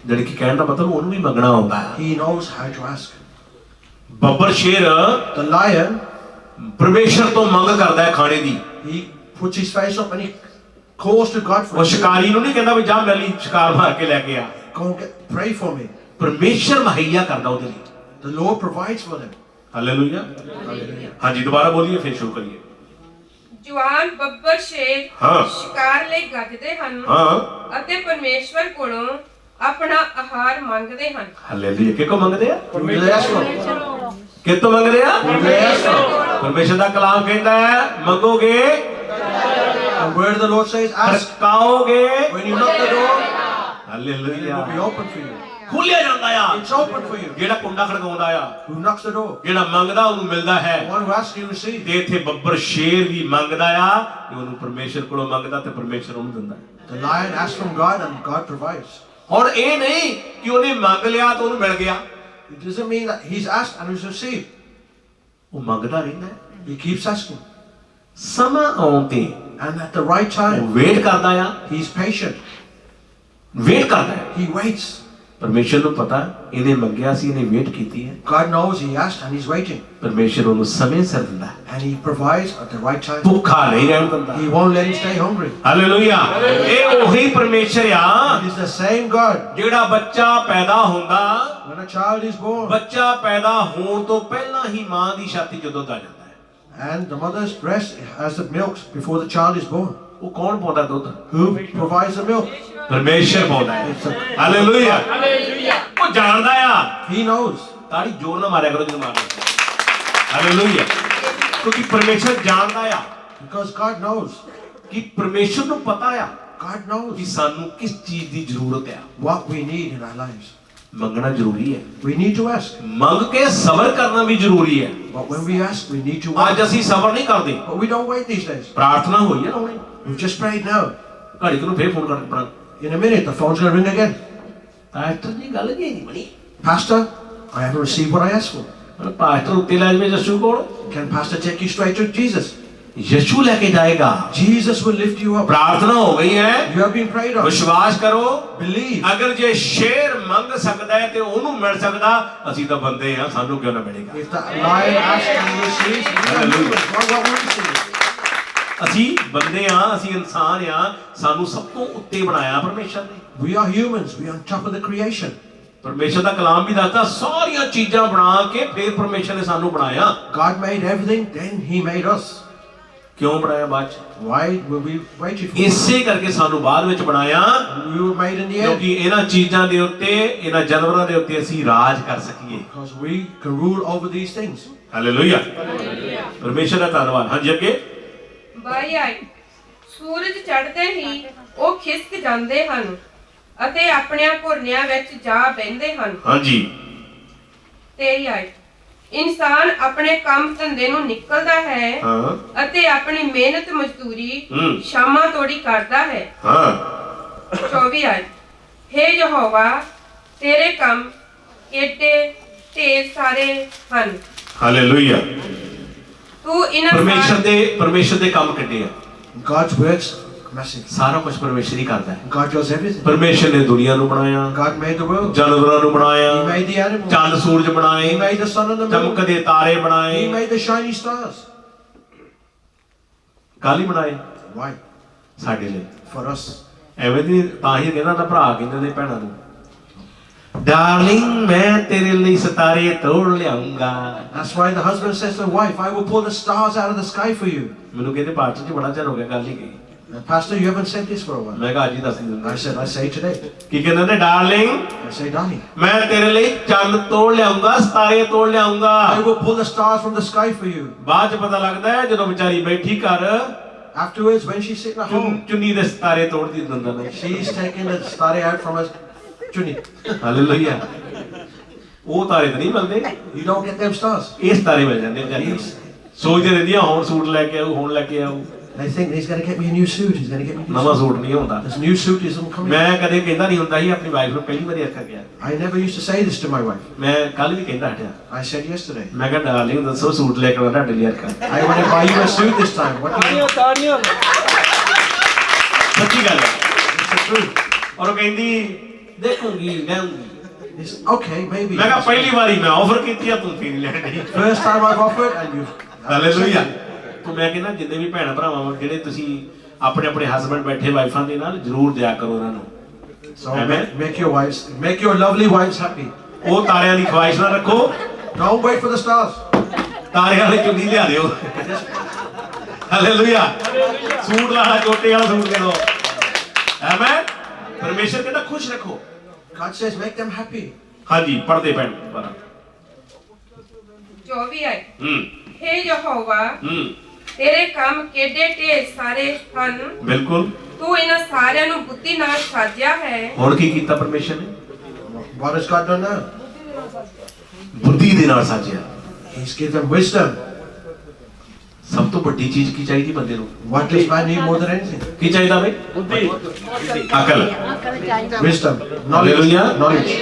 ਜਿਹੜੀ ਕਿ ਕਹਿਣ ਦਾ ਮਤਲਬ ਉਹਨੂੰ ਵੀ ਮੰਗਣਾ ਆਉਂਦਾ ਹੈ। He knows how to ask. ਬੱਬਰ ਸ਼ੇਰ The lion, ਪਰਮੇਸ਼ਰ ਤੋਂ ਮੰਗ ਕਰਦਾ ਹੈ ਖਾਣੇ ਦੀ। he puts his face up and he calls to God for ਉਹ food. ਸ਼ਿਕਾਰੀ ਨੂੰ ਨਹੀਂ ਕਹਿੰਦਾ ਵੀ ਜਾ ਮੇਰੇ ਲਈ ਸ਼ਿਕਾਰ ਮਾਰ ਕੇ ਲੈ ਕੇ ਆ। Go and pray for me. ਪਰਮੇਸ਼ਰ ਮੁਹੱਈਆ ਕਰਦਾ ਉਹਦੇ ਲਈ। The Lord provides for them. Hallelujah. ਹਾਂਜੀ ਦੁਬਾਰਾ ਬੋਲੀਏ ਫਿਰ ਸ਼ੁਰੂ ਕਰੀਏ। ਜਵਾਨ ਬੱਬਰ ਸ਼ੇਰ ਹਾਂ। ਸ਼ਿਕਾਰ ਲਈ ਗੱਜਦੇ ਹਨ ਹਾਂ ਅਤੇ ਪਰਮੇਸ਼ਵਰ ਕੋਲੋਂ ਆਪਣਾ ਆਹਾਰ ਮੰਗਦੇ ਹਨ। ਹਾਲੇਲੂਇਆ। ਕਿਹਕੋ ਮੰਗਦੇ ਆ? Permesso. ਕਿਤੋਂ ਮੰਗਦੇ ਆ? Permesso. ਪਰਮੇਸ਼ਰ ਦਾ ਕਲਾਮ ਕਹਿੰਦਾ ਹੈ ਮੰਗੋਗੇ And where the Lord says, ask. ਖੜਕਾਓਗੇ When you knock the door, it hallelujah. will be open for you. ਖੋਲਿਆ ਜਾਂਦਾ ਆ। It's open for you. ਜਿਹੜਾ ਕੁੰਡਾ ਖੜਕਾਉਂਦਾ ਆ, Who knocks the door? ਜਿਹੜਾ ਮੰਗਦਾ ਉਹਨੂੰ ਮਿਲਦਾ ਹੈ। The one who asks, you receive. ਤੇ ਇੱਥੇ ਬੱਬਰ ਸ਼ੇਰ ਵੀ ਮੰਗਦਾ ਆ ਕਿ ਉਹਨੂੰ ਪਰਮੇਸ਼ਰ ਕੋਲੋਂ ਮੰਗਦਾ ਤੇ ਪਰਮੇਸ਼ਰ ਉਹਨੂੰ ਦਿੰਦਾ ਹੈ। The lion asks from God and God provides. ਹੁਣ ਇਹ ਨਹੀਂ ਕਿ ਉਹਨੇ ਮੰਗ ਲਿਆ ਤਾਂ ਉਹਨੂੰ ਮਿਲ ਗਿਆ। It doesn't mean that he's asked and he's received. ਉਹ ਮੰਗਦਾ ਰਹਿੰਦਾ ਹੈ। He keeps asking. ਸਮਾਂ ਆਉਣ ਤੇ And at the right ਉਹ time, ਵੇਟ ਕਰਦਾ ਆ, he's patient. ਵੇਟ ਕਰਦਾ ਹੈ। He waits. ਪਰਮੇਸ਼ਰ ਨੂੰ ਪਤਾ ਇਹਨੇ ਮੰਗਿਆ ਸੀ, ਇਹਨੇ ਵੇਟ ਕੀਤੀ ਹੈ। God knows he asked and he's waiting. ਪਰਮੇਸ਼ਰ ਉਹਨੂੰ ਸਮੇਂ ਸਿਰ ਦਿੰਦਾ ਹੈ। And he provides at the right time. ਭੁੱਖਾ ਨਹੀਂ ਰਹਿਣ ਦਿੰਦਾ। He won't let him stay hungry. Hallelujah. ਇਹ ਉਹੀ ਪਰਮੇਸ਼ਰ ਆ It is the same God. ਜਿਹੜਾ ਬੱਚਾ ਪੈਦਾ ਹੁੰਦਾ, When a child is born ਬੱਚਾ ਪੈਦਾ ਹੋਣ ਤੋਂ ਪਹਿਲਾਂ ਹੀ ਮਾਂ ਦੀ ਛਾਤੀ 'ਚ ਦੁੱਧ ਆ ਜਾਂਦਾ ਹੈ। and the mother's breast has the milk before the child is born. ਉਹ ਕੌਣ ਪਾਉਂਦਾ ਦੁੱਧ? Who provides the milk? ਪਰਮੇਸ਼ਰ ਪਾਉਂਦਾ ਹੈ। It's a- hallelujah. ਉਹ ਜਾਣਦਾ ਆ। He knows. ਤਾੜੀ ਜ਼ੋਰ ਨਾਲ ਮਾਰਿਆ ਕਰੋ ਜਦੋਂ ਮਾਰਦੇ। ਹਾਲੇਲੂਇਆ। ਕਿਉਂਕਿ ਪਰਮੇਸ਼ਰ ਜਾਣਦਾ ਆ Because God knows. ਕਿ ਪਰਮੇਸ਼ਰ ਨੂੰ ਪਤਾ ਆ God ਕਿ knows ਸਾਨੂੰ ਕਿਸ ਚੀਜ਼ ਦੀ ਜ਼ਰੂਰਤ ਆ। what we need in our lives. ਮੰਗਣਾ ਜ਼ਰੂਰੀ ਹੈ। We need to ask. ਮੰਗ ਕੇ ਸਬਰ ਕਰਨਾ ਵੀ ਜ਼ਰੂਰੀ ਹੈ। But when we ask, we need to ਅੱਜ wait. ਅਸੀਂ ਸਬਰ ਨਹੀਂ ਕਰਦੇ। But we don't wait these days. ਪ੍ਰਾਰਥਨਾ ਹੋਈ ਹੈ ਨਾ ਹੁਣੇ, We've just prayed now. ਘੜੀ ਨੂੰ ਫੇਰ ਫੋਨ ਕਰਕੇ ਪੜਾ In a minute, the phone's going to ring again. Pastor ਜੀ ਗੱਲ ਕੀ ਨਹੀਂ ਬਣੀ। Pastor, I haven't received what I asked for. ਪਰ ਪਾਸਟਰ ਉੱਤੇ ਲੈ ਜਾਵੇ ਯਿਸੂ ਕੋਲ, Can Pastor take you straight to Jesus? ਯਿਸੂ ਲੈ ਕੇ ਜਾਏਗਾ। Jesus will lift you up. ਪ੍ਰਾਰਥਨਾ ਹੋ ਗਈ ਹੈ, You have been prayed on. ਵਿਸ਼ਵਾਸ ਕਰੋ। Believe. ਅਗਰ ਜੇ ਸ਼ੇਰ ਮੰਗ ਸਕਦਾ ਹੈ ਤੇ ਉਹਨੂੰ ਮਿਲ ਸਕਦਾ, ਅਸੀਂ ਤਾਂ ਬੰਦੇ ਆ, ਸਾਨੂੰ ਕਿਉਂ ਨਾ ਮਿਲੇਗਾ। If the lion asks and he receives, we are humans. What will receive? ਅਸੀਂ ਬੰਦੇ ਆ, ਅਸੀਂ ਇਨਸਾਨ ਆ, ਸਾਨੂੰ ਸਭ ਤੋਂ ਉੱਤੇ ਬਣਾਇਆ ਪਰਮੇਸ਼ਰ ਨੇ। We are humans. We are on top of the creation. ਪਰਮੇਸ਼ਰ ਦਾ ਕਲਾਮ ਵੀ ਦੱਸਦਾ ਸਾਰੀਆਂ ਚੀਜ਼ਾਂ ਬਣਾ ਕੇ ਫਿਰ ਪਰਮੇਸ਼ਰ ਨੇ ਸਾਨੂੰ ਬਣਾਇਆ। God made everything, then he made us. ਕਿਉਂ ਬਣਾਇਆ ਬਾਅਦ ਚ? Why were we waiting for? ਇਸੇ ਕਰਕੇ ਸਾਨੂੰ ਬਾਅਦ ਵਿੱਚ ਬਣਾਇਆ, We were made in the end. ਕਿਉਂਕਿ ਇਹਨਾਂ ਚੀਜ਼ਾਂ ਦੇ ਉੱਤੇ, ਇਹਨਾਂ ਜਾਨਵਰਾਂ ਦੇ ਉੱਤੇ ਅਸੀਂ ਰਾਜ ਕਰ ਸਕੀਏ। Because we can rule over these things. Hallelujah. ਪਰਮੇਸ਼ਰ ਦਾ ਧੰਨਵਾਦ। ਹਾਂਜੀ ਅੱਗੇ। 22 ਸੂਰਜ ਚੜ੍ਹਦੇ ਹੀ ਉਹ ਖਿਸਕ ਜਾਂਦੇ ਹਨ ਅਤੇ ਆਪਣਿਆਂ ਘੁਰਨਿਆਂ ਵਿੱਚ ਜਾ ਬਹਿੰਦੇ ਹਨ। ਹਾਂਜੀ 23 ਇਨਸਾਨ ਆਪਣੇ ਕੰਮ ਧੰਦੇ ਨੂੰ ਨਿਕਲਦਾ ਹੈ ਹਾਂ ਅਤੇ ਆਪਣੀ ਮਿਹਨਤ ਮਜ਼ਦੂਰੀ ਹੂੰ। ਸ਼ਾਮਾਂ ਤੋੜੀ ਕਰਦਾ ਹੈ। ਹਾਂ 24 ਹੇ ਯਹੋਵਾ ਤੇਰੇ ਕੰਮ ਕਿੱਡੇ ਢੇਰ ਸਾਰੇ ਹਨ। ਹਾਲੇਲੂਇਆ। ਤੂੰ ਇਹਨਾਂ ਪਰਮੇਸ਼ਰ ਦੇ ਕੰਮ ਕਿੱਡੇ ਆ। God's works, massive. ਸਾਰਾ ਕੁਝ ਪਰਮੇਸ਼ਰ ਹੀ ਕਰਦਾ ਹੈ। God does everything. ਪਰਮੇਸ਼ਰ ਨੇ ਦੁਨੀਆ ਨੂੰ ਬਣਾਇਆ, God made the world. ਜਾਨਵਰਾਂ ਨੂੰ He ਬਣਾਇਆ, made the animals. Chand Suraj He ਬਣਾਏ, made the sun and the moon. ਚਮਕਦੇ ਤਾਰੇ He ਬਣਾਏ, made the shiny stars. ਕਾਲੀ ਬਣਾਏ Why? ਸਾਡੇ ਲਈ। For us. ਐਵੇਂ ਦੀ ਤਾਂ ਹੀ ਕਹਿੰਦਾ ਨਾ ਭਰਾ ਕਹਿੰਦੇ ਨੇ ਭੈਣਾਂ ਨੂੰ, ਡਾਰਲਿੰਗ ਮੈਂ ਤੇਰੇ ਲਈ ਸਿਤਾਰੇ ਤੋੜ ਲਿਆਉਂਗਾ। That's why the husband says to the wife, I will pull the stars out of the sky for you. ਮੈਨੂੰ ਕਹਿੰਦੇ ਪਾਸਟਰ ਜੀ ਬੜਾ ਚਿਰ ਹੋ ਗਿਆ ਗੱਲ ਨਹੀਂ ਕਹੀ। Pastor, you haven't said this for a while. ਮੈਂ ਕਿਹਾ ਅੱਜ ਹੀ ਦੱਸ ਦਿੰਦਾ। I said, I say today. ਕੀ ਕਹਿੰਦੇ ਨੇ? ਡਾਰਲਿੰਗ I say, darling, ਮੈਂ ਤੇਰੇ ਲਈ ਚੰਦ ਤੋੜ ਲਿਆਉਂਗਾ, ਸਿਤਾਰੇ ਤੋੜ ਲਿਆਉਂਗਾ। I will pull the stars from the sky for you. ਬਾਅਦ ਚ ਪਤਾ ਲੱਗਦਾ ਹੈ ਜਦੋਂ ਵਿਚਾਰੀ ਬੈਠੀ ਘਰ, Afterwards, when she's sitting at home, ਚੁੰਨੀ ਦੇ ਸਿਤਾਰੇ ਤੋੜਦੀ ਦੰਦਾਂ ਨਾਲ। she's taking the star out from her chunni. Hallelujah. ਉਹ ਤਾਰੇ ਤਾਂ ਨਹੀਂ ਮਿਲਦੇ, You don't get them stars. ਇਸ ਤਾਰੇ ਮਿਲ ਜਾਂਦੇ ਵਿਚਾਰੀ ਨੂੰ। ਸੋਚਦੇ ਰਹਿੰਦੀਆਂ ਹੁਣ ਸੂਟ ਲੈ ਕੇ ਆਉ, ਹੁਣ ਲੈ ਕੇ ਆਉ। They think he's going to get me a new suit. He's going to get me a new ਨਵਾਂ suit. ਸੂਟ ਨਹੀਂ ਹੁੰਦਾ। This new suit isn't coming. ਮੈਂ ਕਦੇ ਕਹਿੰਦਾ ਨਹੀਂ ਹੁੰਦਾ ਸੀ ਆਪਣੀ ਵਾਈਫ ਨੂੰ, ਪਹਿਲੀ ਵਾਰੀ ਆਖਿਆ ਗਿਆ। I never used to say this to my wife. ਮੈਂ ਕੱਲ ਵੀ ਕਹਿੰਦਾ ਹਟਿਆ। I said yesterday, ਮੈਂ ਕਿਹਾ ਡਾਰਲਿੰਗ ਦੱਸੋ ਸੂਟ ਲੈ ਕੇ ਆਉਣਾ ਤੁਹਾਡੇ ਲਈ ਆਖਿਆ। I want to buy you a suit this time. What do you think? ਸੱਚੀ ਗੱਲ ਹੈ। It's the truth. ਔਰ ਉਹ ਕਹਿੰਦੀ ਦੇਖੂੰਗੀ ਲੈਉਂਗੀ। It's okay, maybe. ਮੈਂ ਕਿਹਾ ਪਹਿਲੀ ਵਾਰੀ ਮੈਂ ਆਫਰ ਕੀਤੀ ਆ, ਤੂੰ ਫੇਰ ਲੈਣ ਨਹੀਂ। First time I've offered and you. Hallelujah. ਤੂੰ ਮੈਂ ਕਹਿੰਦਾ ਜਿੰਨੇ ਵੀ ਭੈਣ ਭਰਾਵਾਂ ਜਿਹੜੇ ਤੁਸੀਂ ਆਪਣੇ ਆਪਣੇ ਹਸਬੰਡ ਬੈਠੇ ਵਾਈਫਾਂ ਦੇ ਨਾਲ ਜ਼ਰੂਰ ਦਿਆ ਕਰੋ ਉਹਨਾਂ ਨੂੰ। So Amen. make your lovely wives happy. ਉਹ ਤਾਰਿਆਂ ਦੀ ਖੁਆਇਸ਼ ਨਾ ਰੱਖੋ, Don't wait for the stars. ਤਾਰਿਆਂ ਵਾਲੀ ਚੁੰਨੀ ਲਿਆ ਦਿਓ ਹਾਲੇਲੂਇਆ ਸੂਟ ਲਾਣਾ ਚੋਟੇ ਵਾਲਾ ਸੂਟ ਦੇ ਦਿਓ ਆਮੇਨ ਪਰਮੇਸ਼ਰ ਕਹਿੰਦਾ ਖੁਸ਼ ਰੱਖੋ God says, make them happy. ਹਾਂਜੀ ਪੜਦੇ ਪੈਣ ਦੁਬਾਰਾ 24 ਆਏ ਹੂੰ हे ਯਹੋਵਾ ਹੂੰ ਤੇਰੇ ਕੰਮ ਕਿੱਡੇ ਢੇਰ ਸਾਰੇ ਹਨ ਬਿਲਕੁਲ ਤੂੰ ਇਹਨਾਂ ਸਾਰਿਆਂ ਨੂੰ ਬੁੱਧੀ ਨਾਲ ਸਾਜਿਆ ਹੈ ਹੁਣ ਕੀ ਕੀਤਾ ਪਰਮੇਸ਼ਰ ਨੇ What has God done now? ਬੁੱਧੀ ਦੇ ਨਾਲ ਸਾਜਿਆ He's given them wisdom. ਸਭ ਤੋਂ ਵੱਡੀ ਚੀਜ਼ ਕੀ ਚਾਹੀਦੀ ਬੰਦੇ ਨੂੰ What does man need more than anything? ਕੀ ਚਾਹੀਦਾ ਬਈ ਅਕਲ Wisdom. Hallelujah. Knowledge.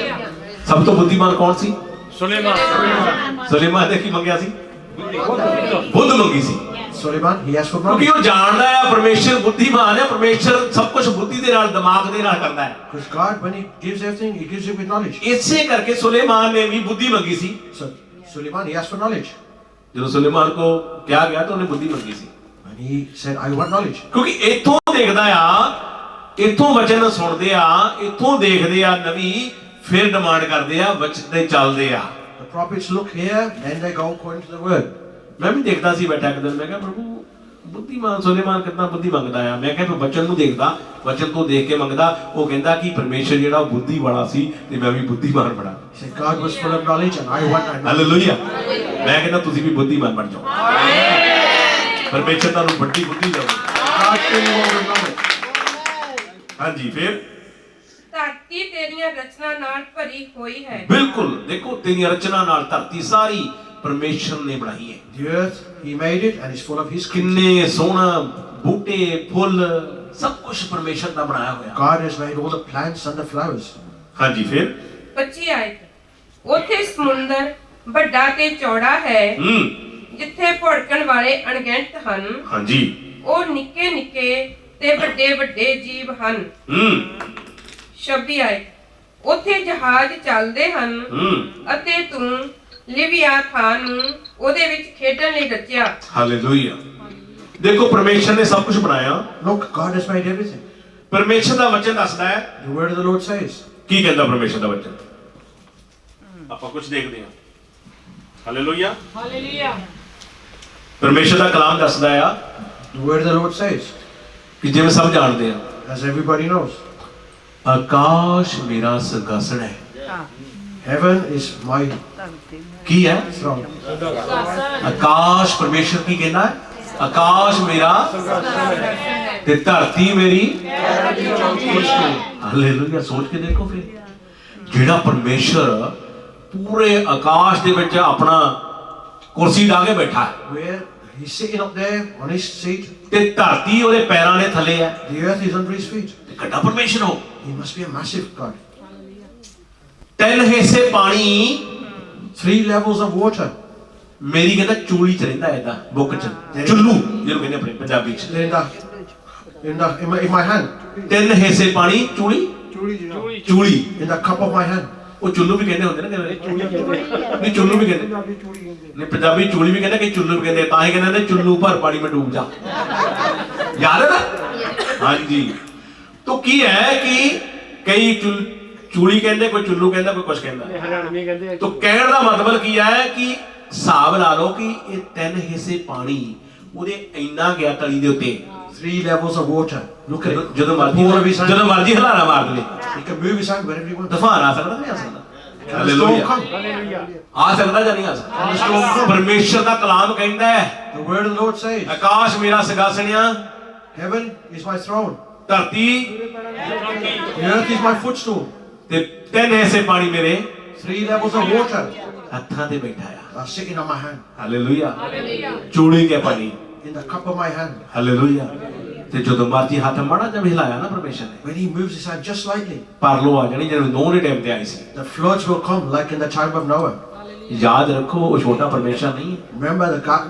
ਸਭ ਤੋਂ ਬੁੱਧੀਮਾਨ ਕੌਣ ਸੀ ਸੁਲੇਮਾਨ ਨੇ ਕੀ ਮੰਗਿਆ ਸੀ ਬੁੱਧ ਮੰਗੀ ਸੀ Suleiman, he asked for ਕਿਉਂਕਿ knowledge. ਉਹ ਜਾਣਦਾ ਹੈ ਪਰਮੇਸ਼ਰ ਬੁੱਧੀਮਾਨ ਹੈ ਪਰਮੇਸ਼ਰ ਸਭ ਕੁਝ ਬੁੱਧੀ ਦੇ ਨਾਲ ਦਿਮਾਗ ਦੇ ਨਾਲ ਕਰਦਾ ਹੈ Because God, when he gives everything, he gives it with knowledge. ਇਸੇ ਕਰਕੇ ਸੁਲੇਮਾਨ ਨੇ ਵੀ ਬੁੱਧੀ ਮੰਗੀ ਸੀ So, Suleiman, he asked for knowledge. ਜਦੋਂ ਸੁਲੇਮਾਨ ਕੋ ਕਿਹਾ ਗਿਆ ਤਾਂ ਉਹਨੇ ਬੁੱਧੀ ਮੰਗੀ ਸੀ And he said, I want knowledge. ਕਿਉਂਕਿ ਇੱਥੋਂ ਦੇਖਦਾ ਆ ਇੱਥੋਂ ਵਚਨ ਸੁਣਦੇ ਆ ਇੱਥੋਂ ਦੇਖਦੇ ਆ ਨਵੀਂ ਫਿਰ ਡਿਮਾਂਡ ਕਰਦੇ ਆ ਵਚਨ ਤੇ ਚੱਲਦੇ ਆ The prophets look here, then they go according to the word. ਮੈਂ ਵੀ ਦੇਖਦਾ ਸੀ ਬੈਠਾ ਇੱਕ ਦਿਨ ਮੈਂ ਕਿਹਾ ਪ੍ਰਭੂ ਬੁੱਧੀਮਾਨ ਸੁਲੇਮਾਨ ਕਿੰਨਾ ਬੁੱਧੀ ਮੰਗਦਾ ਆ ਮੈਂ ਕਿਹਾ ਫਿਰ ਵਚਨ ਨੂੰ ਦੇਖਦਾ ਵਚਨ ਤੋਂ ਦੇਖ ਕੇ ਮੰਗਦਾ ਉਹ ਕਹਿੰਦਾ ਕਿ ਪਰਮੇਸ਼ਰ ਜਿਹੜਾ ਉਹ ਬੁੱਧੀ ਵਾਲਾ ਸੀ ਤੇ ਮੈਂ ਵੀ ਬੁੱਧੀਮਾਨ ਬਣਾ He said, God was full of knowledge and I want that knowledge. Hallelujah ਮੈਂ ਕਹਿੰਦਾ ਤੁਸੀਂ ਵੀ ਬੁੱਧੀਮਾਨ ਬਣ ਜਾਓ ਪਰਮੇਸ਼ਰ ਤੁਹਾਨੂੰ ਵੱਡੀ ਬੁੱਧੀ ਦੇਵੇ God gave you all the knowledge. ਹਾਂਜੀ ਫਿਰ ਧਰਤੀ ਤੇਰੀਆਂ ਰਚਨਾ ਨਾਲ ਭਰੀ ਹੋਈ ਹੈ ਬਿਲਕੁਲ ਦੇਖੋ ਤੇਰੀ ਰਚਨਾ ਨਾਲ ਧਰਤੀ ਸਾਰੀ ਪਰਮੇਸ਼ਰ ਨੇ ਬਣਾਈ ਹੈ The earth, he made it and it's full of his creatures. ਕਿੰਨੇ ਸੋਹਣਾ ਬੂਟੇ ਫੁੱਲ ਸਭ ਕੁਝ ਪਰਮੇਸ਼ਰ ਦਾ ਬਣਾਇਆ ਹੋਇਆ God has made all the plants and the flowers. ਹਾਂਜੀ ਫਿਰ 25 ਆਏ ਉੱਥੇ ਸਮੁੰਦਰ ਵੱਡਾ ਤੇ ਚੌੜਾ ਹੈ ਜਿੱਥੇ ਭੜਕਣ ਵਾਲੇ ਅਣਗਿਣਤ ਹਨ ਹਾਂਜੀ ਉਹ ਨਿੱਕੇ ਨਿੱਕੇ ਤੇ ਵੱਡੇ ਵੱਡੇ ਜੀਵ ਹਨ 26 ਆਏ ਉੱਥੇ ਜਹਾਜ਼ ਚੱਲਦੇ ਹਨ ਅਤੇ ਤੂੰ ਲਿਵਿਆਥਾਨ ਨੂੰ ਉਹਦੇ ਵਿੱਚ ਖੇਡਣ ਲਈ ਰਚਿਆ ਹਾਲੇਲੂਇਆ ਦੇਖੋ ਪਰਮੇਸ਼ਰ ਨੇ ਸਭ ਕੁਝ ਬਣਾਇਆ Look, God has made everything. ਪਰਮੇਸ਼ਰ ਦਾ ਵਚਨ ਦੱਸਦਾ ਹੈ The word of the Lord says. ਕੀ ਕਹਿੰਦਾ ਪਰਮੇਸ਼ਰ ਦਾ ਵਚਨ ਆਪਾਂ ਕੁਝ ਦੇਖਦੇ ਹਾਂ ਹਾਲੇਲੂਇਆ ਪਰਮੇਸ਼ਰ ਦਾ ਕਲਾਮ ਦੱਸਦਾ ਆ The word of the Lord says. ਕਿ ਜਿਵੇਂ ਸਭ ਜਾਣਦੇ ਆ As everybody knows. ਆਕਾਸ਼ ਮੇਰਾ ਸਿੰਘਾਸਣ ਹੈ Heaven is my ਕੀ ਹੈ throne. ਆਕਾਸ਼ ਪਰਮੇਸ਼ਰ ਕੀ ਕਹਿੰਦਾ ਹੈ ਆਕਾਸ਼ ਮੇਰਾ ਤੇ ਧਰਤੀ ਮੇਰੀ ਹਾਲੇਲੂਇਆ ਸੋਚ ਕੇ ਦੇਖੋ ਫਿਰ ਜਿਹੜਾ ਪਰਮੇਸ਼ਰ ਪੂਰੇ ਆਕਾਸ਼ ਦੇ ਵਿੱਚ ਆਪਣਾ ਕੁਰਸੀ ਢਾ ਕੇ ਬੈਠਾ ਹੈ Where he's sitting up there on his seat. ਤੇ ਧਰਤੀ ਉਹਦੇ ਪੈਰਾਂ ਦੇ ਥੱਲੇ ਹੈ The earth is under his feet. ਤੇ ਕਿੱਡਾ ਪਰਮੇਸ਼ਰ ਹੋ He must be a massive God. 3 ਹਿੱਸੇ ਪਾਣੀ 3 levels of water. ਮੇਰੀ ਕਹਿੰਦਾ ਚੂਲੀ ਚ ਰਹਿੰਦਾ ਏਦਾਂ ਬੁੱਕ ਚ ਚੁੱਲੂ ਜਿਹਨੂੰ ਕਹਿੰਦੇ ਆਪਣੇ ਪੰਜਾਬੀ ਚ In my hand. 3 ਹਿੱਸੇ ਪਾਣੀ ਚੂਲੀ ਚੂਲੀ In the cup of my hand. ਉਹ ਚੁੱਲੂ ਵੀ ਕਹਿੰਦੇ ਹੁੰਦੇ ਨਾ ਨਹੀਂ ਚੁੱਲੂ ਵੀ ਕਹਿੰਦੇ ਨਹੀਂ ਪੰਜਾਬੀ ਚੂਲੀ ਵੀ ਕਹਿੰਦੇ ਕਿ ਚੁੱਲੂ ਵੀ ਕਹਿੰਦੇ ਤਾਂ ਹੀ ਕਹਿੰਦੇ ਨੇ ਚੁੱਲੂ ਭਰ ਪਾਣੀ ਮੈਂ ਡੂਬ ਜਾ ਯਾਦ ਹੈ ਨਾ ਹਾਂਜੀ ਤੋ ਕੀ ਹੈ ਕਿ ਕਈ ਚੂਲੀ ਕਹਿੰਦੇ ਕੋਈ ਚੁੱਲੂ ਕਹਿੰਦਾ ਕੋਈ ਕੁਝ ਕਹਿੰਦਾ ਤੋ ਕਹਿਣ ਦਾ ਮਤਲਬ ਕੀ ਹੈ ਕਿ ਹਿਸਾਬ ਲਾ ਲਓ ਕਿ ਇਹ 3 ਹਿੱਸੇ ਪਾਣੀ ਉਹਦੇ ਇੰਨਾ ਗਿਆ ਤਲੀ ਦੇ ਉੱਤੇ 3 levels of water. Look at it. ਜਦੋਂ ਮਰਜ਼ੀ ਹਲਾਰਾ ਮਾਰ ਦੇ He can move his hand wherever he wants. ਤੂਫਾਨ ਆ ਸਕਦਾ ਨਹੀਂ ਆ ਸਕਦਾ Can the storm come? ਆ ਸਕਦਾ ਜਾਂ ਨਹੀਂ ਆ ਸਕਦਾ ਪਰਮੇਸ਼ਰ ਦਾ ਕਲਾਮ ਕਹਿੰਦਾ ਹੈ The word of the Lord says. ਆਕਾਸ਼ ਮੇਰਾ ਸਿੰਘਾਸਣ ਆ Heaven is my throne. ਧਰਤੀ The earth is my footstool. ਤੇ 3 ਹਿੱਸੇ ਪਾਣੀ ਮੇਰੇ 3 levels of water ਹੱਥਾਂ ਤੇ ਬੈਠਾ ਆ are sitting on my hand. Hallelujah ਚੂੜੀ ਕੇ ਪਾਣੀ In the cup of my hand. Hallelujah ਤੇ ਜਦੋਂ ਮਰਜੀ ਹੱਥ ਮਾੜਾ ਜਿਹਾ ਹਿਲਾਇਆ ਨਾ ਪਰਮੇਸ਼ਰ ਨੇ When he moves his hand just slightly, ਪਰ ਲੋ ਆ ਜਾਣੀ ਜਦੋਂ ਨੋਹ ਦੇ ਟਾਈਮ ਤੇ ਆਈ ਸੀ the floods will come like in the time of Noah. ਯਾਦ ਰੱਖੋ ਉਹ ਛੋਟਾ ਪਰਮੇਸ਼ਰ ਨਹੀਂ ਹੈ Remember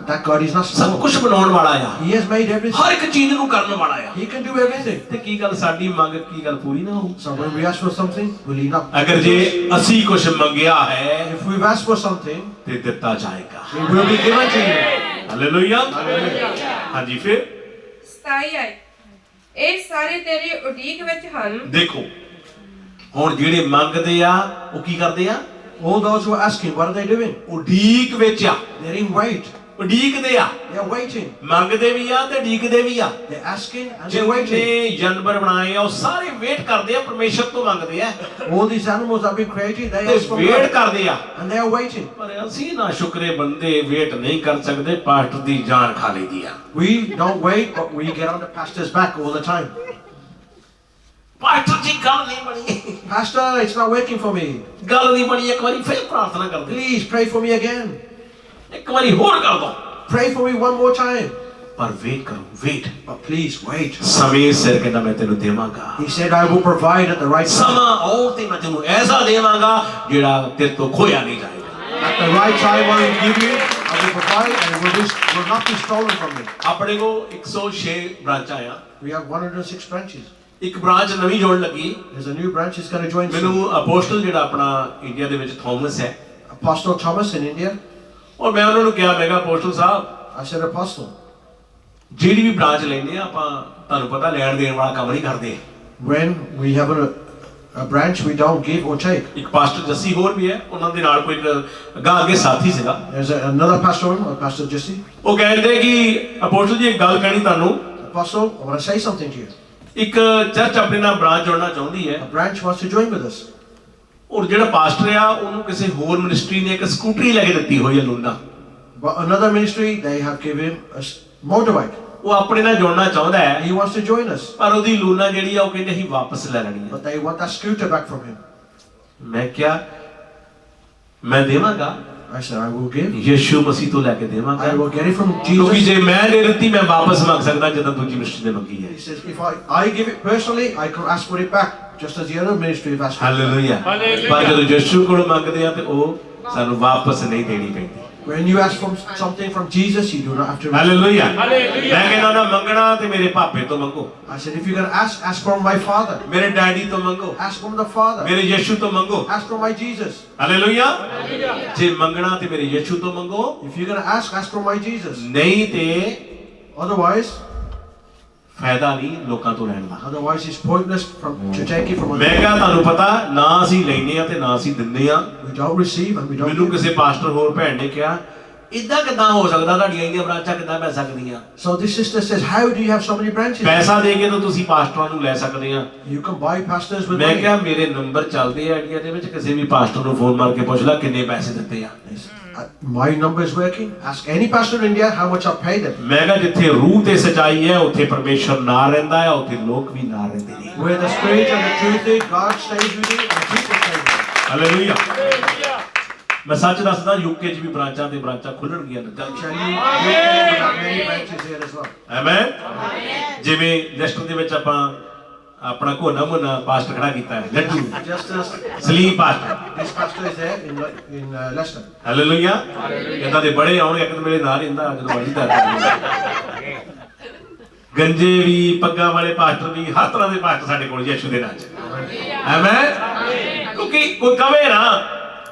that God is not ਸਭ small. ਕੁਝ ਬਣਾਉਣ ਵਾਲਾ ਆ He has made everything. ਹਰ ਇੱਕ ਚੀਜ਼ ਨੂੰ ਕਰਨ ਵਾਲਾ ਆ He can do everything. ਤੇ ਕੀ ਗੱਲ ਸਾਡੀ ਮੰਗ ਕੀ ਗੱਲ ਪੂਰੀ ਨਾ ਹੋਊ So when we ask for something, will he not? ਅਗਰ ਜੇ ਅਸੀਂ ਕੁਝ ਮੰਗਿਆ ਹੈ If we've asked for something, ਤੇ ਦਿੱਤਾ ਜਾਏਗਾ it will be given to you. Hallelujah ਹਾਂਜੀ ਫਿਰ 27 ਆਏ ਇਹ ਸਾਰੇ ਤੇਰੀ ਉਡੀਕ ਵਿੱਚ ਹਨ ਦੇਖੋ ਹੁਣ ਜਿਹੜੇ ਮੰਗਦੇ ਆ ਉਹ ਕੀ ਕਰਦੇ ਆ All those who are asking, what are they doing? ਉਡੀਕ ਵਿੱਚ ਆ, They're in wait. ਉਡੀਕਦੇ ਆ, They're waiting. ਮੰਗਦੇ ਵੀ ਆ ਤੇ ਉਡੀਕਦੇ ਵੀ ਆ। They're asking and they're waiting. ਜਿੰਨੇ ਜਾਨਵਰ ਬਣਾਏ ਆ ਉਹ ਸਾਰੇ ਵੇਟ ਕਰਦੇ ਆ, ਪਰਮੇਸ਼ਰ ਤੋਂ ਮੰਗਦੇ ਆ All these animals that have been created, they ਤੇ ask from ਵੇਟ God. ਕਰਦੇ ਆ। And they are waiting. ਪਰ ਅਸੀਂ ਨਾ ਸ਼ੁਕਰੇ ਬੰਦੇ ਵੇਟ ਨਹੀਂ ਕਰ ਸਕਦੇ, ਪਾਸਟਰ ਦੀ ਜਾਨ ਖਾ ਲਈਦੀ ਆ। We don't wait, but we get on the pastor's back all the time. Pastor ਜੀ ਗੱਲ ਨਹੀਂ ਬਣੀ, Pastor, it's not working for me. ਗੱਲ ਨਹੀਂ ਬਣੀ, ਇੱਕ ਵਾਰੀ ਫਿਰ ਪ੍ਰਾਰਥਨਾ ਕਰਦੇ, Please pray for me again. ਇੱਕ ਵਾਰੀ ਹੋਰ ਕਰ ਦੋ, Pray for me one more time. ਪਰ ਵੇਟ ਕਰੋ, ਵੇਟ। But please wait. ਸਮੇਂ ਸਿਰ ਕਹਿੰਦਾ ਮੈਂ ਤੈਨੂੰ ਦੇਵਾਂਗਾ, He said, I will provide at the right time. ਸਮਾਂ ਆਉ ਤੇ ਮੈਂ ਤੈਨੂੰ ਐਸਾ ਦੇਵਾਂਗਾ ਜਿਹੜਾ ਤੇਰੇ ਤੋਂ ਖੋਇਆ ਨਹੀਂ ਜਾਏਗਾ। At the right time I will give you, I will provide, and it will not be stolen from me. ਆਪਣੇ ਕੋ 106 ਬ੍ਰਾਂਚਾਂ ਆ, We have 106 branches. ਇੱਕ ਬ੍ਰਾਂਚ ਨਵੀਂ ਜੋੜ ਲੱਗੀ There's a new branch that's going to join soon. ਮੈਨੂੰ apostle ਜਿਹੜਾ ਆਪਣਾ ਇੰਡੀਆ ਦੇ ਵਿੱਚ ਥੋਮਸ ਹੈ, Apostle Thomas in India. ਔਰ ਮੈਂ ਉਹਨਾਂ ਨੂੰ ਕਿਹਾ, ਮੈਂ ਕਿਹਾ apostle Sahib I said, Apostle, ਜਿਹੜੀ ਵੀ ਬ੍ਰਾਂਚ ਲੈਂਦੇ ਆ ਆਪਾਂ ਤੁਹਾਨੂੰ ਪਤਾ ਲੈਣ ਦੇਣ ਵਾਲਾ ਕੰਮ ਨਹੀਂ ਕਰਦੇ। when we have a branch, we don't give or take. ਇੱਕ ਪਾਸਟਰ ਜੱਸੀ ਹੋਰ ਵੀ ਹੈ, ਉਹਨਾਂ ਦੇ ਨਾਲ ਕੋਈ ਅੱਗਾ ਅੱਗੇ ਸਾਥੀ ਸੀਗਾ, There's another pastor, Pastor Jesse. ਉਹ ਕਹਿੰਦੇ ਕਿ ਅਪੋਸਟਲ ਜੀ ਇੱਕ ਗੱਲ ਕਹਿਣੀ ਤੁਹਾਨੂੰ, Apostle, I want to say something to you. ਇੱਕ ਚਰਚ ਆਪਣੇ ਨਾਲ ਬ੍ਰਾਂਚ ਜੋੜਨਾ ਚਾਹੁੰਦੀ ਹੈ, A branch wants to join with us. ਔਰ ਜਿਹੜਾ ਪਾਸਟਰ ਆ ਉਹਨੂੰ ਕਿਸੇ ਹੋਰ ਮਿਨਿਸਟਰੀ ਨੇ ਇੱਕ ਸਕੂਟਰੀ ਲੈ ਕੇ ਦਿੱਤੀ ਹੋਈ ਹੈ Luna, But another ministry, they have given him a motorbike. ਉਹ ਆਪਣੇ ਨਾਲ ਜੋੜਨਾ ਚਾਹੁੰਦਾ ਹੈ, He wants to join us, ਪਰ ਉਹਦੀ ਲੂਨਾ ਜਿਹੜੀ ਆ ਉਹ ਕਹਿੰਦੇ ਅਸੀਂ ਵਾਪਸ ਲੈ ਲੈਣੀ ਹੈ। but they want that scooter back from him. ਮੈਂ ਕਿਹਾ ਮੈਂ ਦੇਵਾਂਗਾ, I said, I will give. ਯਿਸੂ ਮਸੀਹ ਤੋਂ ਲੈ ਕੇ ਦੇਵਾਂਗਾ, I will get it from ਕਿਉਂਕਿ Jesus. ਜੇ ਮੈਂ ਦੇ ਦਿੱਤੀ ਮੈਂ ਵਾਪਸ ਮੰਗ ਸਕਦਾ ਜਦੋਂ ਦੂਜੀ ਮਿਨਿਸਟਰੀ ਨੇ ਮੰਗੀ ਹੈ। He says, if I give it personally, I can ask for it back, just as the other ministry have asked for it. Hallelujah. ਪਰ ਜਦੋਂ ਯਿਸੂ ਕੋਲ ਮੰਗਦੇ ਆ ਤੇ ਉਹ ਸਾਨੂੰ ਵਾਪਸ ਨਹੀਂ ਦੇਣੀ ਪੈਂਦੀ। When you ask for something from Jesus, you do not have to. Hallelujah. ਮੈਂ ਕਹਿੰਦਾ ਨਾ ਮੰਗਣਾ ਤੇ ਮੇਰੇ ਪਾਪੇ ਤੋਂ ਮੰਗੋ, I said, if you're going to ask from my Father. ਮੇਰੇ ਡੈਡੀ ਤੋਂ ਮੰਗੋ, Ask from the Father. ਮੇਰੇ ਯਿਸੂ ਤੋਂ ਮੰਗੋ। Ask from my Jesus. Hallelujah. ਜੇ ਮੰਗਣਾ ਤੇ ਮੇਰੇ ਯਿਸੂ ਤੋਂ ਮੰਗੋ, If you're going to ask from my Jesus. ਨਹੀਂ ਤੇ Otherwise, ਫਾਇਦਾ ਨਹੀਂ ਲੋਕਾਂ ਤੋਂ ਲੈਣ ਦਾ। otherwise it's pointless to take it from ਮੈਂ other. ਕਿਹਾ ਤੁਹਾਨੂੰ ਪਤਾ ਨਾ ਅਸੀਂ ਲੈਨੇ ਆ ਤੇ ਨਾ ਅਸੀਂ ਦਿੰਦੇ ਆ। We don't receive and we don't ਮੈਨੂੰ give. ਕਿਸੇ ਪਾਸਟਰ ਹੋਰ ਭੈਣ ਨੇ ਕਿਹਾ ਇਦਾਂ ਕਿਦਾਂ ਹੋ ਸਕਦਾ, ਤੁਹਾਡੀਆਂ ਇੰਨੀਆਂ ਬ੍ਰਾਂਚਾਂ ਕਿਦਾਂ ਪੈ ਸਕਦੀਆਂ? So this sister says, how do you have so many branches? ਪੈਸਾ ਦੇ ਕੇ ਤਾਂ ਤੁਸੀਂ ਪਾਸਟਰਾਂ ਨੂੰ ਲੈ ਸਕਦੇ ਆ। You can buy pastors with ਮੈਂ money. ਕਿਹਾ ਮੇਰੇ ਨੰਬਰ ਚੱਲਦੇ ਆ ਇੰਡੀਆ ਦੇ ਵਿੱਚ, ਕਿਸੇ ਵੀ ਪਾਸਟਰ ਨੂੰ ਫੋਨ ਮਾਰ ਕੇ ਪੁੱਛ ਲੈ ਕਿੰਨੇ ਪੈਸੇ ਦਿੱਤੇ ਆ। My number is working. Ask any pastor in India how much I've paid them. ਮੈਂ ਕਿਹਾ ਜਿੱਥੇ ਰੂਹ ਤੇ ਸਚਾਈ ਹੈ ਉੱਥੇ ਪਰਮੇਸ਼ਰ ਨਾਲ ਰਹਿੰਦਾ ਹੈ, ਉੱਥੇ ਲੋਕ ਵੀ ਨਾਲ ਰਹਿੰਦੇ ਨੇ। Where the spirit and the truth is, God stays with you and people stay with you. Hallelujah. ਮੈਂ ਸੱਚ ਦੱਸਦਾ ਯੂਕੇ 'ਚ ਵੀ ਬ੍ਰਾਂਚਾਂ ਤੇ ਬ੍ਰਾਂਚਾਂ ਖੁੱਲਣਗੀਆਂ Tell you, we have many branches here as well. Amen. ਜਿਵੇਂ ਲੈਸਟਰ ਦੇ ਵਿੱਚ ਆਪਾਂ ਆਪਣਾ ਕੋਨਾ ਮੋਨਾ ਪਾਸਟਰ ਖੜਾ ਕੀਤਾ ਹੈ, ਲੱਡੂ Just as Salim pastor. this pastor is there in Leicester. Hallelujah. ਇਦਾਂ ਦੇ ਬੜੇ ਆਉਣਗੇ, ਇੱਕ ਤਾਂ ਮੇਰੇ ਨਾਲ ਰਹਿੰਦਾ ਜਦੋਂ ਮਰਜ਼ੀ ਦਾ ਗੰਜੇ ਵੀ, ਪੱਗਾਂ ਵਾਲੇ ਪਾਸਟਰ ਵੀ, ਹਰ ਤਰ੍ਹਾਂ ਦੇ ਪਾਸਟਰ ਸਾਡੇ ਕੋਲ ਯਿਸੂ ਦੇ ਨਾਂ 'ਚ। ਆਮੇਨ। ਕਿਉਂਕਿ ਕੋਈ ਕਵੇ ਨਾ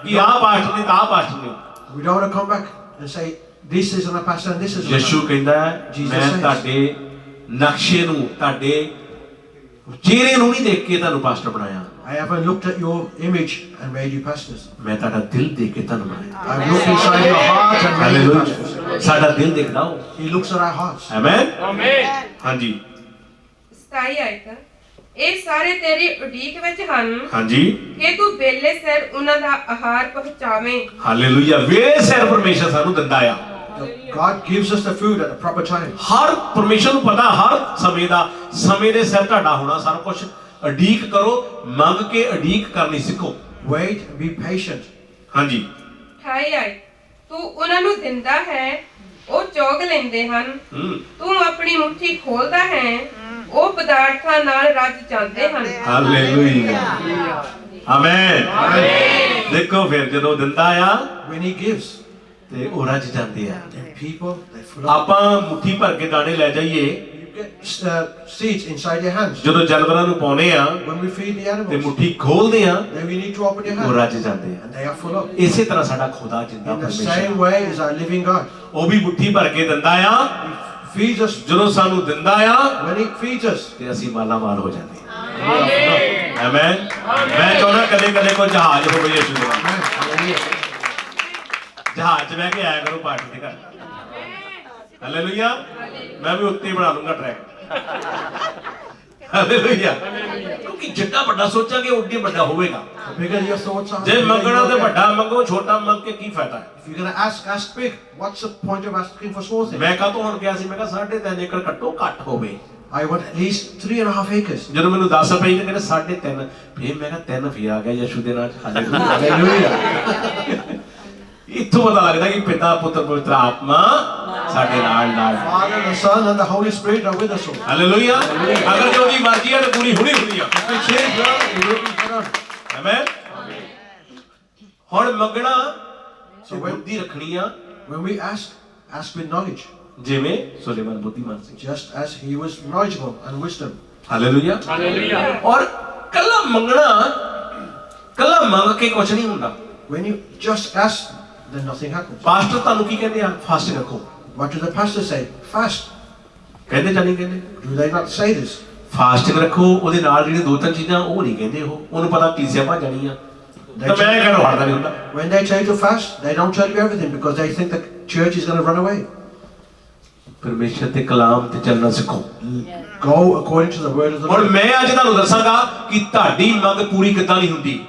ਕਿ ਆਹ ਪਾਸਟਰ ਨਹੀਂ ਤਾਂ ਆਹ ਪਾਸਟਰ ਨਹੀਂ। We don't want to come back and say this isn't a pastor and this isn't a ਯਿਸੂ pastor. ਕਹਿੰਦਾ Jesus ਮੈਂ says. ਤੁਹਾਡੇ ਨਕਸ਼ੇ ਨੂੰ, ਤੁਹਾਡੇ ਚਿਹਰੇ ਨੂੰ ਨਹੀਂ ਦੇਖ ਕੇ ਤੁਹਾਨੂੰ ਪਾਸਟਰ ਬਣਾਇਆ, I haven't looked at your image and made you pastors. ਮੈਂ ਤੁਹਾਡਾ ਦਿਲ ਦੇਖ ਕੇ ਤੁਹਾਨੂੰ ਬਣਾਇਆ। I've looked inside your heart and made you pastors. Hallelujah. ਸਾਡਾ ਦਿਲ ਦੇਖਦਾ ਉਹ। He looks at our hearts. Amen. ਹਾਂਜੀ 27 ਆਇਤ, ਇਹ ਸਾਰੇ ਤੇਰੀ ਉਡੀਕ ਵਿੱਚ ਹਨ ਹਾਂਜੀ ਕਿ ਤੂੰ ਵੇਲੇ ਸਿਰ ਉਹਨਾਂ ਦਾ ਆਹਾਰ ਪਹੁੰਚਾਵੇਂ। ਹਾਲੇਲੂਇਆ। ਵੇਲੇ ਸਿਰ ਪਰਮੇਸ਼ਰ ਸਾਨੂੰ ਦਿੰਦਾ ਆ। God gives us the food at the proper time. ਹਰ ਪਰਮੇਸ਼ਰ ਨੂੰ ਪਤਾ ਹਰ ਸਮੇਂ ਦਾ, ਸਮੇਂ ਦੇ ਸਿਰ ਤੁਹਾਡਾ ਹੋਣਾ ਸਾਰਾ ਕੁਝ। ਉਡੀਕ ਕਰੋ, ਮੰਗ ਕੇ ਉਡੀਕ ਕਰਨੀ ਸਿੱਖੋ। Wait and be patient. ਹਾਂਜੀ 28 ਆਇਤ, ਤੂੰ ਉਹਨਾਂ ਨੂੰ ਦਿੰਦਾ ਹੈ, ਉਹ ਚੋਗ ਲੈਂਦੇ ਹਨ। ਤੂੰ ਆਪਣੀ ਮੁੱਠੀ ਖੋਲਦਾ ਹੈ, ਉਹ ਪਦਾਰਥਾਂ ਨਾਲ ਰੱਜ ਜਾਂਦੇ ਹਨ। ਹਾਲੇਲੂਇਆ। ਆਮੇਨ। ਦੇਖੋ ਫਿਰ ਜਦੋਂ ਦਿੰਦਾ ਆ When he gives, ਤੇ ਉਹ ਰੱਜ ਜਾਂਦੇ ਆ। then people, they fill up. ਆਪਾਂ ਮੁੱਠੀ ਭਰ ਕੇ ਦਾਣੇ ਲੈ ਜਾਈਏ, You get seeds inside your hands. ਜਦੋਂ ਜਾਨਵਰਾਂ ਨੂੰ ਪਾਉਨੇ ਆ When we feed the ਤੇ animals, ਮੁੱਠੀ ਖੋਲਦੇ ਆ, then we need to open your ਉਹ hands. ਰੱਜ ਜਾਂਦੇ ਆ। And they are full up. ਇਸੇ ਤਰ੍ਹਾਂ ਸਾਡਾ ਖੁਦਾ ਜਿੰਦਾ In the ਪਰਮੇਸ਼ਰ, same way as our living God. ਉਹ ਵੀ ਮੁੱਠੀ ਭਰ ਕੇ ਦਿੰਦਾ ਆ। He feeds us. ਜਦੋਂ ਸਾਨੂੰ ਦਿੰਦਾ ਆ When he feeds us, ਤੇ ਅਸੀਂ ਮਾਲਾ ਮਾਲ ਹੋ ਜਾਂਦੇ ਹਾਂ। we are full up. Amen. ਮੈਂ ਚਾਹੁੰਦਾ ਕਦੇ ਕਦੇ ਕੋਈ ਜਹਾਜ਼ ਹੋਵੇ ਯਿਸੂ ਦਾ। Amen. ਜਹਾਜ਼ 'ਚ ਬਹਿ ਕੇ ਆਇਆ ਕਰੋ ਪਾਰਟੀ ਦੇ ਘਰ। ਹਾਲੇਲੂਇਆ। ਮੈਂ ਵੀ ਉੱਤੇ ਬਣਾ ਲੂੰਗਾ ਟਰੈਕ। ਹਾਲੇਲੂਇਆ। ਕਿਉਂਕਿ ਜਿੰਨਾ ਵੱਡਾ ਸੋਚਾਂਗੇ ਉੱਡੀ ਵੱਡਾ ਹੋਵੇਗਾ। The bigger your thoughts are, ਜੇ the bigger ਮੰਗਣਾ you'll ਤੇ get. ਵੱਡਾ ਮੰਗੋ, ਛੋਟਾ ਮੰਗ ਕੇ ਕੀ ਫਾਇਦਾ ਹੈ? If you're going to ask big. What's the point of asking for small things? ਮੈਂ ਕਾਹਤੋਂ ਹੁਣ ਕਿਹਾ ਸੀ, ਮੈਂ ਕਿਹਾ 3.5 ਏਕੜ ਘੱਟੋ ਘੱਟ ਹੋਵੇ। I want at least 3.5 acres. ਜਦੋਂ ਮੈਨੂੰ 10 ਰੁਪਏ ਤੇ ਕਹਿੰਦੇ 3.5, ਫਿਰ ਮੈਂ ਕਿਹਾ 3 ਫਿਰ ਆ ਗਿਆ ਯਿਸੂ ਦੇ ਨਾਲ। Hallelujah. ਇੱਥੋਂ ਪਤਾ ਲੱਗਦਾ ਕਿ ਪਿਤਾ ਪੁੱਤਰ ਪਵਿੱਤਰ ਆਤਮਾ ਸਾਡੇ ਨਾਲ ਨਾਲ। Father, the Son, and the Holy Spirit are with us all. Hallelujah. ਅਗਰ ਜੋ ਦੀ ਮਰਜ਼ੀ ਹੈ ਤਾਂ ਪੂਰੀ ਹੋਣੀ ਹੋਣੀ ਆ। If it's His will, it will be done. Amen. ਹੁਣ ਮੰਗਣਾ So when, ਬੁੱਧੀ ਰੱਖਣੀ ਆ, when we ask with knowledge, ਜਿਵੇਂ ਸੁਲੇਮਾਨ ਬੁੱਧੀਮਾਨ ਸੀ। just as he was knowledgeable and wisdom. Hallelujah. ਔਰ ਕੱਲਾ ਮੰਗਣਾ, ਕੱਲਾ ਮੰਗ ਕੇ ਕੁਝ ਨਹੀਂ ਹੁੰਦਾ। When you just ask, then nothing happens. Pastor ਤੁਹਾਨੂੰ ਕੀ ਕਹਿੰਦੇ ਆ? ਫਾਸਟ ਰੱਖੋ। What do the pastors say? Fast. ਕਹਿੰਦੇ ਜਾਂ ਨਹੀਂ ਕਹਿੰਦੇ? Do they not say this? Fasting ਰੱਖੋ, ਉਹਦੇ ਨਾਲ ਜਿਹੜੀਆਂ 2-3 ਚੀਜ਼ਾਂ ਉਹ ਨਹੀਂ ਕਹਿੰਦੇ। ਉਹਨੂੰ ਪਤਾ ਕਲੀਸਿਆ ਭੱਜ ਜਾਣੀ ਆ, ਤਾਂ ਮੈਂ ਇਹ ਕਹਿਣਾ ਹਟਦਾ ਨਹੀਂ ਹੁੰਦਾ। When they tell you to fast, they don't tell you everything because they think the church is going to run away. ਪਰਮੇਸ਼ਰ ਦੇ ਕਲਾਮ ਤੇ ਚੱਲਣਾ ਸਿੱਖੋ। Go according to the word of the ਹੁਣ Lord. ਮੈਂ ਅੱਜ ਤੁਹਾਨੂੰ ਦੱਸਾਂਗਾ ਕਿ ਤੁਹਾਡੀ ਮੰਗ ਪੂਰੀ ਕਿੱਦਾਂ ਨਹੀਂ ਹੁੰਦੀ।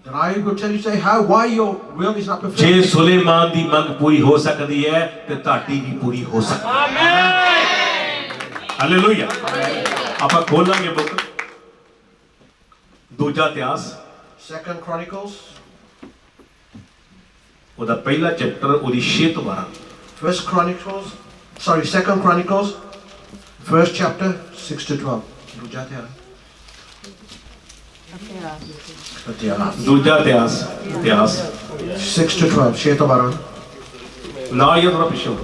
Then I will tell you, say why your will is not ਜੇ fulfilled. ਸੁਲੇਮਾਨ ਦੀ ਮੰਗ ਪੂਰੀ ਹੋ ਸਕਦੀ ਹੈ ਤੇ ਤੁਹਾਡੀ ਵੀ ਪੂਰੀ ਹੋ ਸਕਦੀ ਹੈ। ਆਮੇਨ। ਹਾਲੇਲੂਇਆ। ਆਪਾਂ ਖੋਲਾਂਗੇ ਬੁੱਕ ਦੂਜਾ ਇਤਿਹਾਸ, 2 Chronicles, ਉਹਦਾ ਪਹਿਲਾ ਚੈਪਟਰ, ਉਹਦੀ 6 ਤੋਂ 12। 2 Chronicles, first chapter, 6 to 12. ਦੂਜਾ ਇਤਿਹਾਸ। ਦੂਜਾ ਇਤਿਹਾਸ 6 to 12, 6 ਤੋਂ 12. ਨਾਲ ਹੀ ਥੋੜਾ ਪਿੱਛੇ ਹੋ।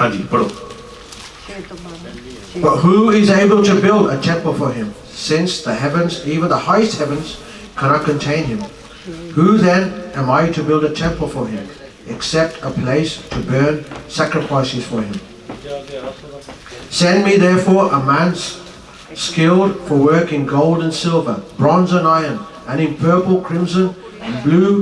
ਹਾਂਜੀ ਪੜੋ। But who is able to build a temple for him, since the heavens, even the highest heavens, cannot contain him? Who then am I to build a temple for him, except a place to burn sacrifices for him? Send me therefore a man skilled for work in gold and silver, bronze and iron, and in purple, crimson, and blue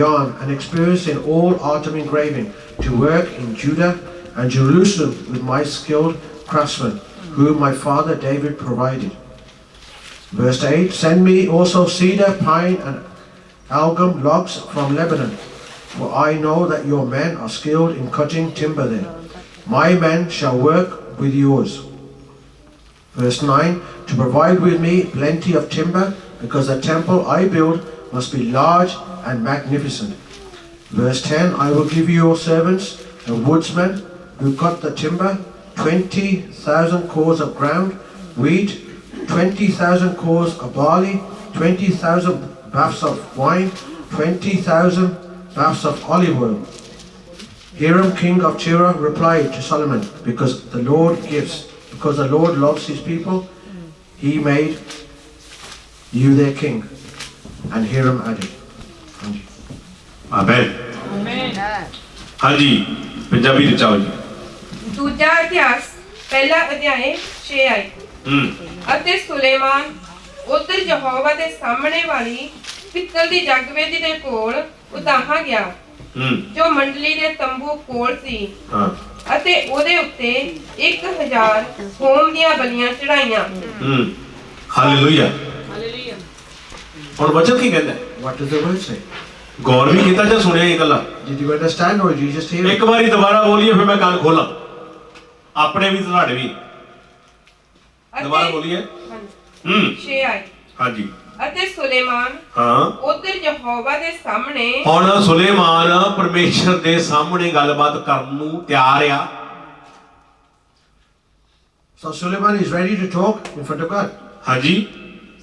yarn, and experienced in all art of engraving, to work in Judah and Jerusalem with my skilled craftsmen, whom my father David provided. Verse 8, send me also cedar, pine, and algum logs from Lebanon, for I know that your men are skilled in cutting timber there. My men shall work with yours. Verse 9, to provide with me plenty of timber, because the temple I build must be large and magnificent. Verse 10, I will give you your servants, the woodsmen who cut the timber, 20,000 cores of ground wheat, 20,000 cores of barley, 20,000 baths of wine, 20,000 baths of olive oil. Hiram, king of Tyre, replied to Solomon, because the Lord loves his people, he made you their king. And Hiram added. Amen. ਹਾਂਜੀ ਪੰਜਾਬੀ ਵਿੱਚ ਆਓ ਜੀ। ਦੂਜਾ ਇਤਿਹਾਸ ਪਹਿਲਾ ਅਧਿਆਇ 6 ਆਇਤ। ਅਤੇ ਸੁਲੇਮਾਨ ਉਧਰ ਯਹੋਵਾ ਦੇ ਸਾਹਮਣੇ ਵਾਲੀ ਪਿੱਤਲ ਦੀ ਜਗਵੇਦੀ ਦੇ ਕੋਲ ਉਤਾਹਾਂ ਗਿਆ, ਜੋ ਮੰਡਲੀ ਦੇ ਤੰਬੂ ਕੋਲ ਸੀ, ਅਤੇ ਉਹਦੇ ਉੱਤੇ 1000 ਹੋਮ ਦੀਆਂ ਬਲੀਆਂ ਚੜਾਈਆਂ। ਹਾਲੇਲੂਇਆ। ਹੁਣ ਵਚਨ ਕੀ ਕਹਿੰਦਾ? What does the word say? ਗੌਰ ਵੀ ਕੀਤਾ ਜਾਂ ਸੁਣਿਆ ਇਹ ਗੱਲਾਂ? Did you understand or did you just hear it? ਇੱਕ ਵਾਰੀ ਦੁਬਾਰਾ ਬੋਲੀਏ ਫਿਰ ਮੈਂ ਕੰਨ ਖੋਲਾਂ, ਆਪਣੇ ਵੀ ਤੁਹਾਡੇ ਵੀ। ਦੁਬਾਰਾ ਬੋਲੀਏ। 6 ਆਇਤ। ਹਾਂਜੀ। ਅਤੇ ਸੁਲੇਮਾਨ ਉਧਰ ਯਹੋਵਾ ਦੇ ਸਾਹਮਣੇ। ਹੁਣ ਸੁਲੇਮਾਨ ਪਰਮੇਸ਼ਰ ਦੇ ਸਾਹਮਣੇ ਗੱਲਬਾਤ ਕਰਨ ਨੂੰ ਤਿਆਰ ਆ। So Suleiman is ready to talk in front of God. ਹਾਂਜੀ।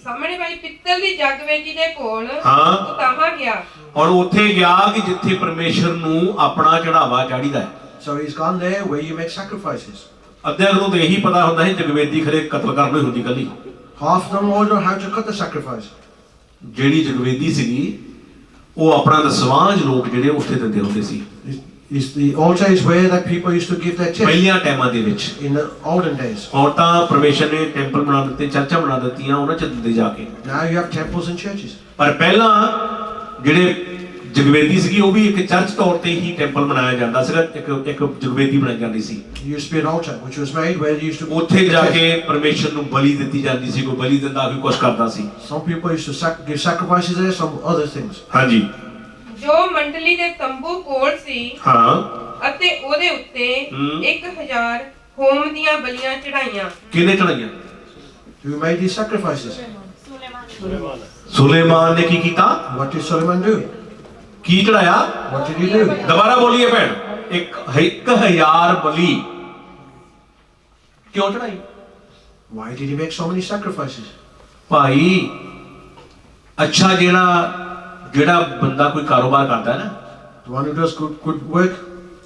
ਸਾਹਮਣੇ ਵਾਲੀ ਪਿੱਤਲ ਦੀ ਜਗਵੇਦੀ ਦੇ ਕੋਲ ਉਤਾਹਾਂ ਗਿਆ। ਔਰ ਉੱਥੇ ਗਿਆ ਕਿ ਜਿੱਥੇ ਪਰਮੇਸ਼ਰ ਨੂੰ ਆਪਣਾ ਚੜਾਵਾ ਚਾਹੀਦਾ ਹੈ। So he's gone there where you make sacrifices. ਅੱਧਿਆਂ ਨੂੰ ਤਾਂ ਇਹੀ ਪਤਾ ਹੁੰਦਾ ਸੀ ਜਗਵੇਦੀ ਖਰੇ ਕਤਲ ਕਰਨੀ ਹੁੰਦੀ ਕੱਲੀ। Half of them all know how to cut the sacrifice. ਜਿਹੜੀ ਜਗਵੇਦੀ ਸੀਗੀ ਉਹ ਆਪਣਾ ਦਸਵਾਂਜ ਲੋਕ ਜਿਹੜੇ ਉੱਥੇ ਦਿੰਦੇ ਹੁੰਦੇ ਸੀ। The altar is where that people used to give their tithe. ਪਹਿਲੀਆਂ ਟਾਈਮਾਂ ਦੇ ਵਿੱਚ। In the olden days. ਹੁਣ ਤਾਂ ਪਰਮੇਸ਼ਰ ਨੇ ਟੈਂਪਲ ਬਣਾ ਦਿੱਤੇ, ਚਰਚਾਂ ਬਣਾ ਦਿੱਤੀਆਂ, ਉਹਨਾਂ ਚ ਦਿੰਦੇ ਜਾ ਕੇ। Now you have temples and churches. ਪਰ ਪਹਿਲਾਂ ਜਿਹੜੇ ਜਗਵੇਦੀ ਸੀਗੀ ਉਹ ਵੀ ਇੱਕ ਚਰਚ ਤੌਰ ਤੇ ਹੀ ਟੈਂਪਲ ਬਣਾਇਆ ਜਾਂਦਾ ਸੀਗਾ, ਇੱਕ ਜਗਵੇਦੀ ਬਣਾਈ ਜਾਂਦੀ ਸੀ। There used to be an altar which was made where they used to. ਉੱਥੇ ਜਾ ਕੇ ਪਰਮੇਸ਼ਰ ਨੂੰ ਬਲੀ ਦਿੱਤੀ ਜਾਂਦੀ ਸੀ, ਕੋਈ ਬਲੀ ਦਿੰਦਾ ਕੋਈ ਕੁਛ ਕਰਦਾ ਸੀ। Some people used to give sacrifices there, some other things. ਹਾਂਜੀ ਜੋ ਮੰਡਲੀ ਦੇ ਤੰਬੂ ਕੋਲ ਸੀ ਹਾਂ। ਅਤੇ ਉਹਦੇ ਉੱਤੇ 1000 ਹੋਮ ਦੀਆਂ ਬਲੀਆਂ ਚੜਾਈਆਂ। ਕਿਹਨੇ ਚੜਾਈਆਂ? Who made these sacrifices? Suleman ਨੇ ਕੀ ਕੀਤਾ? What did Solomon do? ਕੀ ਚੜਾਇਆ? What did he do? ਦੁਬਾਰਾ ਬੋਲੀਏ ਭੈਣ। 1000 ਬਲੀ ਕਿਉਂ ਚੜਾਈ? Why did he make so many sacrifices? ਭਾਈ ਅੱਛਾ ਜਿਹੜਾ ਬੰਦਾ ਕੋਈ ਕਾਰੋਬਾਰ ਕਰਦਾ ਹੈ ਨਾ, The one who does good work,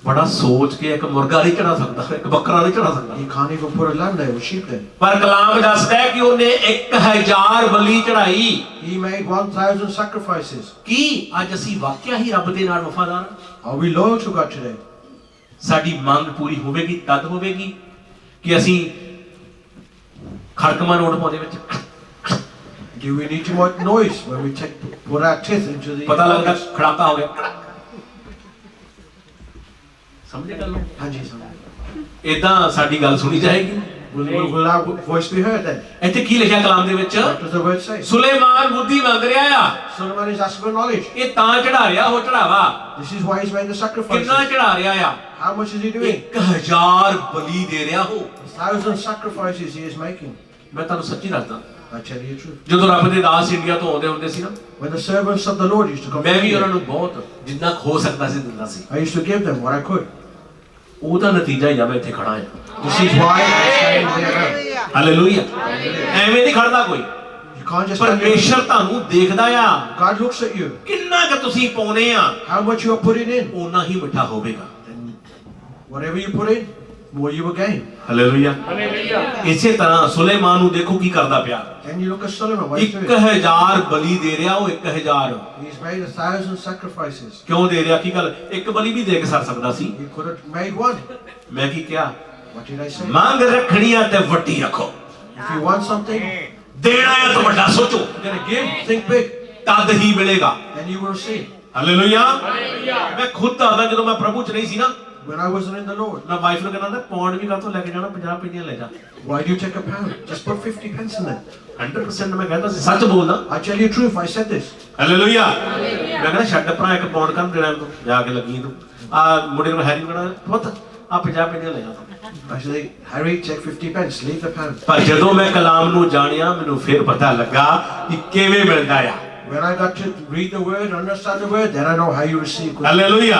ਬੜਾ ਸੋਚ ਕੇ ਇੱਕ ਮੁਰਗਾ ਨਹੀਂ ਚੜਾ ਸਕਦਾ, ਇੱਕ ਬੱਕਰਾ ਨਹੀਂ ਚੜਾ ਸਕਦਾ। he can't even put a lamb there or sheep there. ਪਰ ਕਲਾਮ ਦੱਸਦਾ ਹੈ ਕਿ ਉਹਨੇ 1000 ਬਲੀ ਚੜਾਈ। He made 1000 sacrifices. ਕੀ ਅੱਜ ਅਸੀਂ ਵਾਕਿਆ ਹੀ ਰੱਬ ਦੇ ਨਾਲ ਵਫਾਦਾਰ ਹਾਂ? Are we loyal to God today? ਸਾਡੀ ਮੰਗ ਪੂਰੀ ਹੋਵੇਗੀ ਤਦ ਹੋਵੇਗੀ ਕਿ ਅਸੀਂ ਖੜਕਮਾ ਰੋਡ ਪਾਉਂਦੇ ਵਿੱਚ Do we need to make noise when we put our teeth into the ਪਤਾ ਲੱਗਦਾ organs? ਖੜਾਕਾ ਹੋ ਗਿਆ। ਸਮਝੇ ਗੱਲ ਨੂੰ? Hanji, son. ਇਦਾਂ ਸਾਡੀ ਗੱਲ ਸੁਣੀ ਜਾਏਗੀ। Will our voice be heard then? ਇੱਥੇ ਕੀ ਲਿਖਿਆ ਕਲਾਮ ਦੇ ਵਿੱਚ? What does the word say? Suleman ਬੁੱਧੀ ਮੰਗ ਰਿਹਾ ਆ। Solomon is asking for knowledge. ਇਹ ਤਾਂ ਚੜਾ ਰਿਹਾ ਉਹ ਚੜਾਵਾ। This is why he's made the sacrifices. ਕਿੰਨਾ ਚੜਾ ਰਿਹਾ ਆ? How much is he doing? 1000 ਬਲੀ ਦੇ ਰਿਹਾ ਉਹ। 1000 sacrifices he is making. ਮੈਂ ਤੁਹਾਨੂੰ ਸੱਚੀ ਦੱਸਦਾ, I tell you the truth. ਜਦੋਂ ਰੱਬ ਦੇ ਦਾਸ ਇੰਡੀਆ ਤੋਂ ਆਉਂਦੇ ਹੁੰਦੇ ਸੀ ਨਾ, When the servants of the Lord used to come, ਮੈਂ to ਵੀ ਉਹਨਾਂ India, ਨੂੰ ਬਹੁਤ ਜਿੰਨਾ ਕੁ ਹੋ ਸਕਦਾ ਸੀ ਦਿੰਦਾ ਸੀ। I used to give them what I could. ਉਹਦਾ ਨਤੀਜਾ ਹੀ ਆ ਮੈਂ ਇੱਥੇ ਖੜਾ ਹਾਂ। This is why I'm standing here now. Hallelujah. ਐਵੇਂ ਨਹੀਂ ਖੜਦਾ ਕੋਈ। You can't just stand here. ਪਰਮੇਸ਼ਰ ਤੁਹਾਨੂੰ ਦੇਖਦਾ ਆ, God looks at you. ਕਿੰਨਾ ਕੁ ਤੁਸੀਂ ਪਾਉਨੇ ਆ, How much you are putting in. ਓਨਾ ਹੀ ਮਿੱਠਾ ਹੋਵੇਗਾ। And whatever you put in, more you will gain. Hallelujah. ਇਸੇ ਤਰ੍ਹਾਂ ਸੁਲੇਮਾਨ ਨੂੰ ਦੇਖੋ ਕੀ ਕਰਦਾ ਪਿਆ। Then you look at Solomon, what he's doing. 1000 ਬਲੀ ਦੇ ਰਿਹਾ ਉਹ। 1000 He's made 1000 sacrifices. ਕਿਉਂ ਦੇ ਰਿਹਾ? ਕੀ ਗੱਲ, ਇੱਕ ਬਲੀ ਵੀ ਦੇ ਕੇ ਸਰ ਸਕਦਾ ਸੀ। He could have made one. ਮੈਂ ਕੀ ਕਿਹਾ? What did I say? ਮੰਗ ਰੱਖਣੀ ਆ ਤੇ ਵੱਡੀ ਰੱਖੋ। If you want something, ਦੇਣਾ ਹੈ ਤਾਂ ਵੱਡਾ ਸੋਚੋ, you're going to give, think big, ਤਦ ਹੀ ਮਿਲੇਗਾ। and you will see. Hallelujah. ਮੈਂ ਖੁਦ ਦੱਸਦਾ, ਜਦੋਂ ਮੈਂ ਪ੍ਰਭੂ ਚ ਨਹੀਂ ਸੀ ਨਾ, When I wasn't in the Lord, ਮੈਂ ਵਾਈਫ ਨੂੰ ਕਹਿੰਦਾ ਪੌਂਡ ਵੀ ਕਾਹਤੋਂ ਲੈ ਕੇ ਜਾਣਾ, 50 ਪੈਨੀਆਂ ਲੈ ਜਾ। why do you take a pound? Just put 50 pence in there. 100% ਮੈਂ ਕਹਿੰਦਾ ਸੀ, ਸੱਚ ਬੋਲਦਾ। I tell you the truth, I said this. Hallelujah. ਮੈਂ ਕਹਿੰਦਾ ਛੱਡ ਭਰਾ, ਇੱਕ ਪੌਂਡ ਕਰ ਦੇਣਾ ਤੂੰ, ਜਾ ਕੇ ਲੱਗੀ ਤੂੰ। ਆ ਮੁੰਡੇ ਨੂੰ ਹੈਰੀ ਨੂੰ ਕਹਿੰਦਾ ਪੁੱਤ ਆ 50 ਪੈਨੀਆਂ ਲੈ ਜਾ ਤੂੰ। I said, Harry, take 50 pence, leave the pound. ਪਰ ਜਦੋਂ ਮੈਂ ਕਲਾਮ ਨੂੰ ਜਾਣਿਆ, ਮੈਨੂੰ ਫਿਰ ਪਤਾ ਲੱਗਾ ਕਿ ਕਿਵੇਂ ਮਿਲਦਾ ਆ। When I got to read the word, understand the word, then I know how you receive. Hallelujah.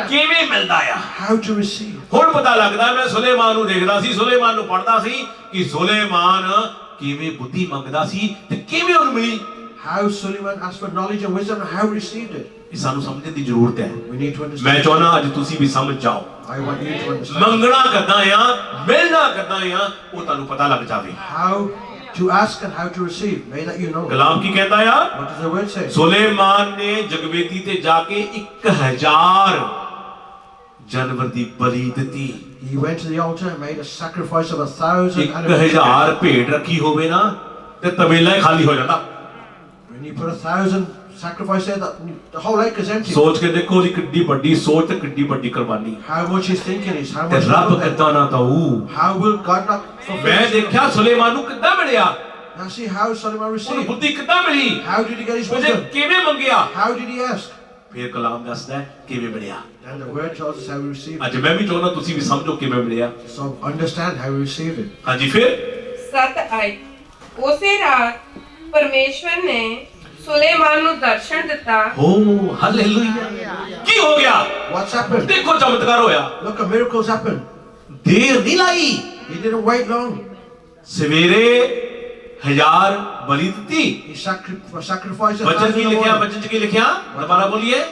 ਕਿਵੇਂ ਮਿਲਦਾ ਆ, How to receive. ਹੁਣ ਪਤਾ ਲੱਗਦਾ। ਮੈਂ ਸੁਲੇਮਾਨ ਨੂੰ ਦੇਖਦਾ ਸੀ, ਸੁਲੇਮਾਨ ਨੂੰ ਪੜ੍ਹਦਾ ਸੀ ਕਿ ਸੁਲੇਮਾਨ ਕਿਵੇਂ ਬੁੱਧੀ ਮੰਗਦਾ ਸੀ ਤੇ ਕਿਵੇਂ ਉਹਨੂੰ ਮਿਲੀ। How Solomon asked for knowledge and wisdom, and how he received it. ਇਹ ਸਾਨੂੰ ਸਮਝਣ ਦੀ ਜ਼ਰੂਰਤ ਹੈ। We need to ਮੈਂ understand. ਚਾਹੁੰਦਾ ਅੱਜ ਤੁਸੀਂ ਵੀ ਸਮਝ ਜਾਓ। I want you to understand. ਮੰਗਣਾ ਕਿੱਦਾਂ ਆ, ਮਿਲਣਾ ਕਿੱਦਾਂ ਆ, ਉਹ ਤੁਹਾਨੂੰ ਪਤਾ ਲੱਗ ਜਾਵੇ। How to ask and how to receive. May that you know. ਕਲਾਮ ਕੀ ਕਹਿੰਦਾ ਆ? What does the word say? Suleman ਨੇ ਜਗਵੇਦੀ ਤੇ ਜਾ ਕੇ 1000 ਜਾਨਵਰ ਦੀ ਬਲੀ ਦਿੱਤੀ। He went to the altar and made a sacrifice of 1000 animals. 1000 ਭੇਡ ਰੱਖੀ ਹੋਵੇ ਨਾ ਤੇ ਤਬੇਲਾ ਹੀ ਖਾਲੀ ਹੋ ਜਾਂਦਾ। When you put 1000 sacrifice there, the whole lake is empty. ਸੋਚ ਕੇ ਦੇਖੋ ਉਹਦੀ ਕਿੱਡੀ ਵੱਡੀ ਸੋਚ ਤੇ ਕਿੱਡੀ ਵੱਡੀ ਕੁਰਬਾਨੀ। How much his thinking is, how ਤੇ much ਰੱਬ will they- ਕਿੱਦਾਂ ਨਾ ਦਊ। how will God not fulfill ਮੈਂ his- ਦੇਖਿਆ ਸੁਲੇਮਾਨ ਨੂੰ ਕਿੱਦਾਂ ਮਿਲਿਆ, Now see how Solomon ਉਹਨੂੰ received. ਬੁੱਧੀ ਕਿੱਦਾਂ ਮਿਲੀ, How did he get his ਉਹਨੇ wisdom? ਕਿਵੇਂ ਮੰਗਿਆ। How did he ask? ਫਿਰ ਕਲਾਮ ਦੱਸਦਾ ਹੈ ਕਿਵੇਂ ਮਿਲਿਆ। And the word tells us how we received ਅੱਜ it. ਮੈਂ ਵੀ ਚਾਹੁੰਦਾ ਤੁਸੀਂ ਵੀ ਸਮਝੋ ਕਿਵੇਂ ਮਿਲਿਆ। So understand how we received it. ਹਾਂਜੀ ਫਿਰ 7 ਆਏ। ਉਸੇ ਰਾਤ ਪਰਮੇਸ਼ਵਰ ਨੇ ਸੁਲੇਮਾਨ ਨੂੰ ਦਰਸ਼ਨ ਦਿੱਤਾ। ਓ ਹਾਲੇਲੂਇਆ। ਕੀ ਹੋ ਗਿਆ? What's happened? ਦੇਖੋ ਚਮਤਕਾਰ ਹੋਇਆ। Look, a miracle's happened. ਦੇਰ ਨਹੀਂ ਲਾਈ, He didn't wait long. ਸਵੇਰੇ 1000 ਬਲੀ ਦਿੱਤੀ। He sacrificed ਵਚਨ ਕੀ 1,000 ਲਿਖਿਆ? more. ਵਚਨ ਚ ਕੀ ਲਿਖਿਆ? ਦੁਬਾਰਾ ਬੋਲੀਏ।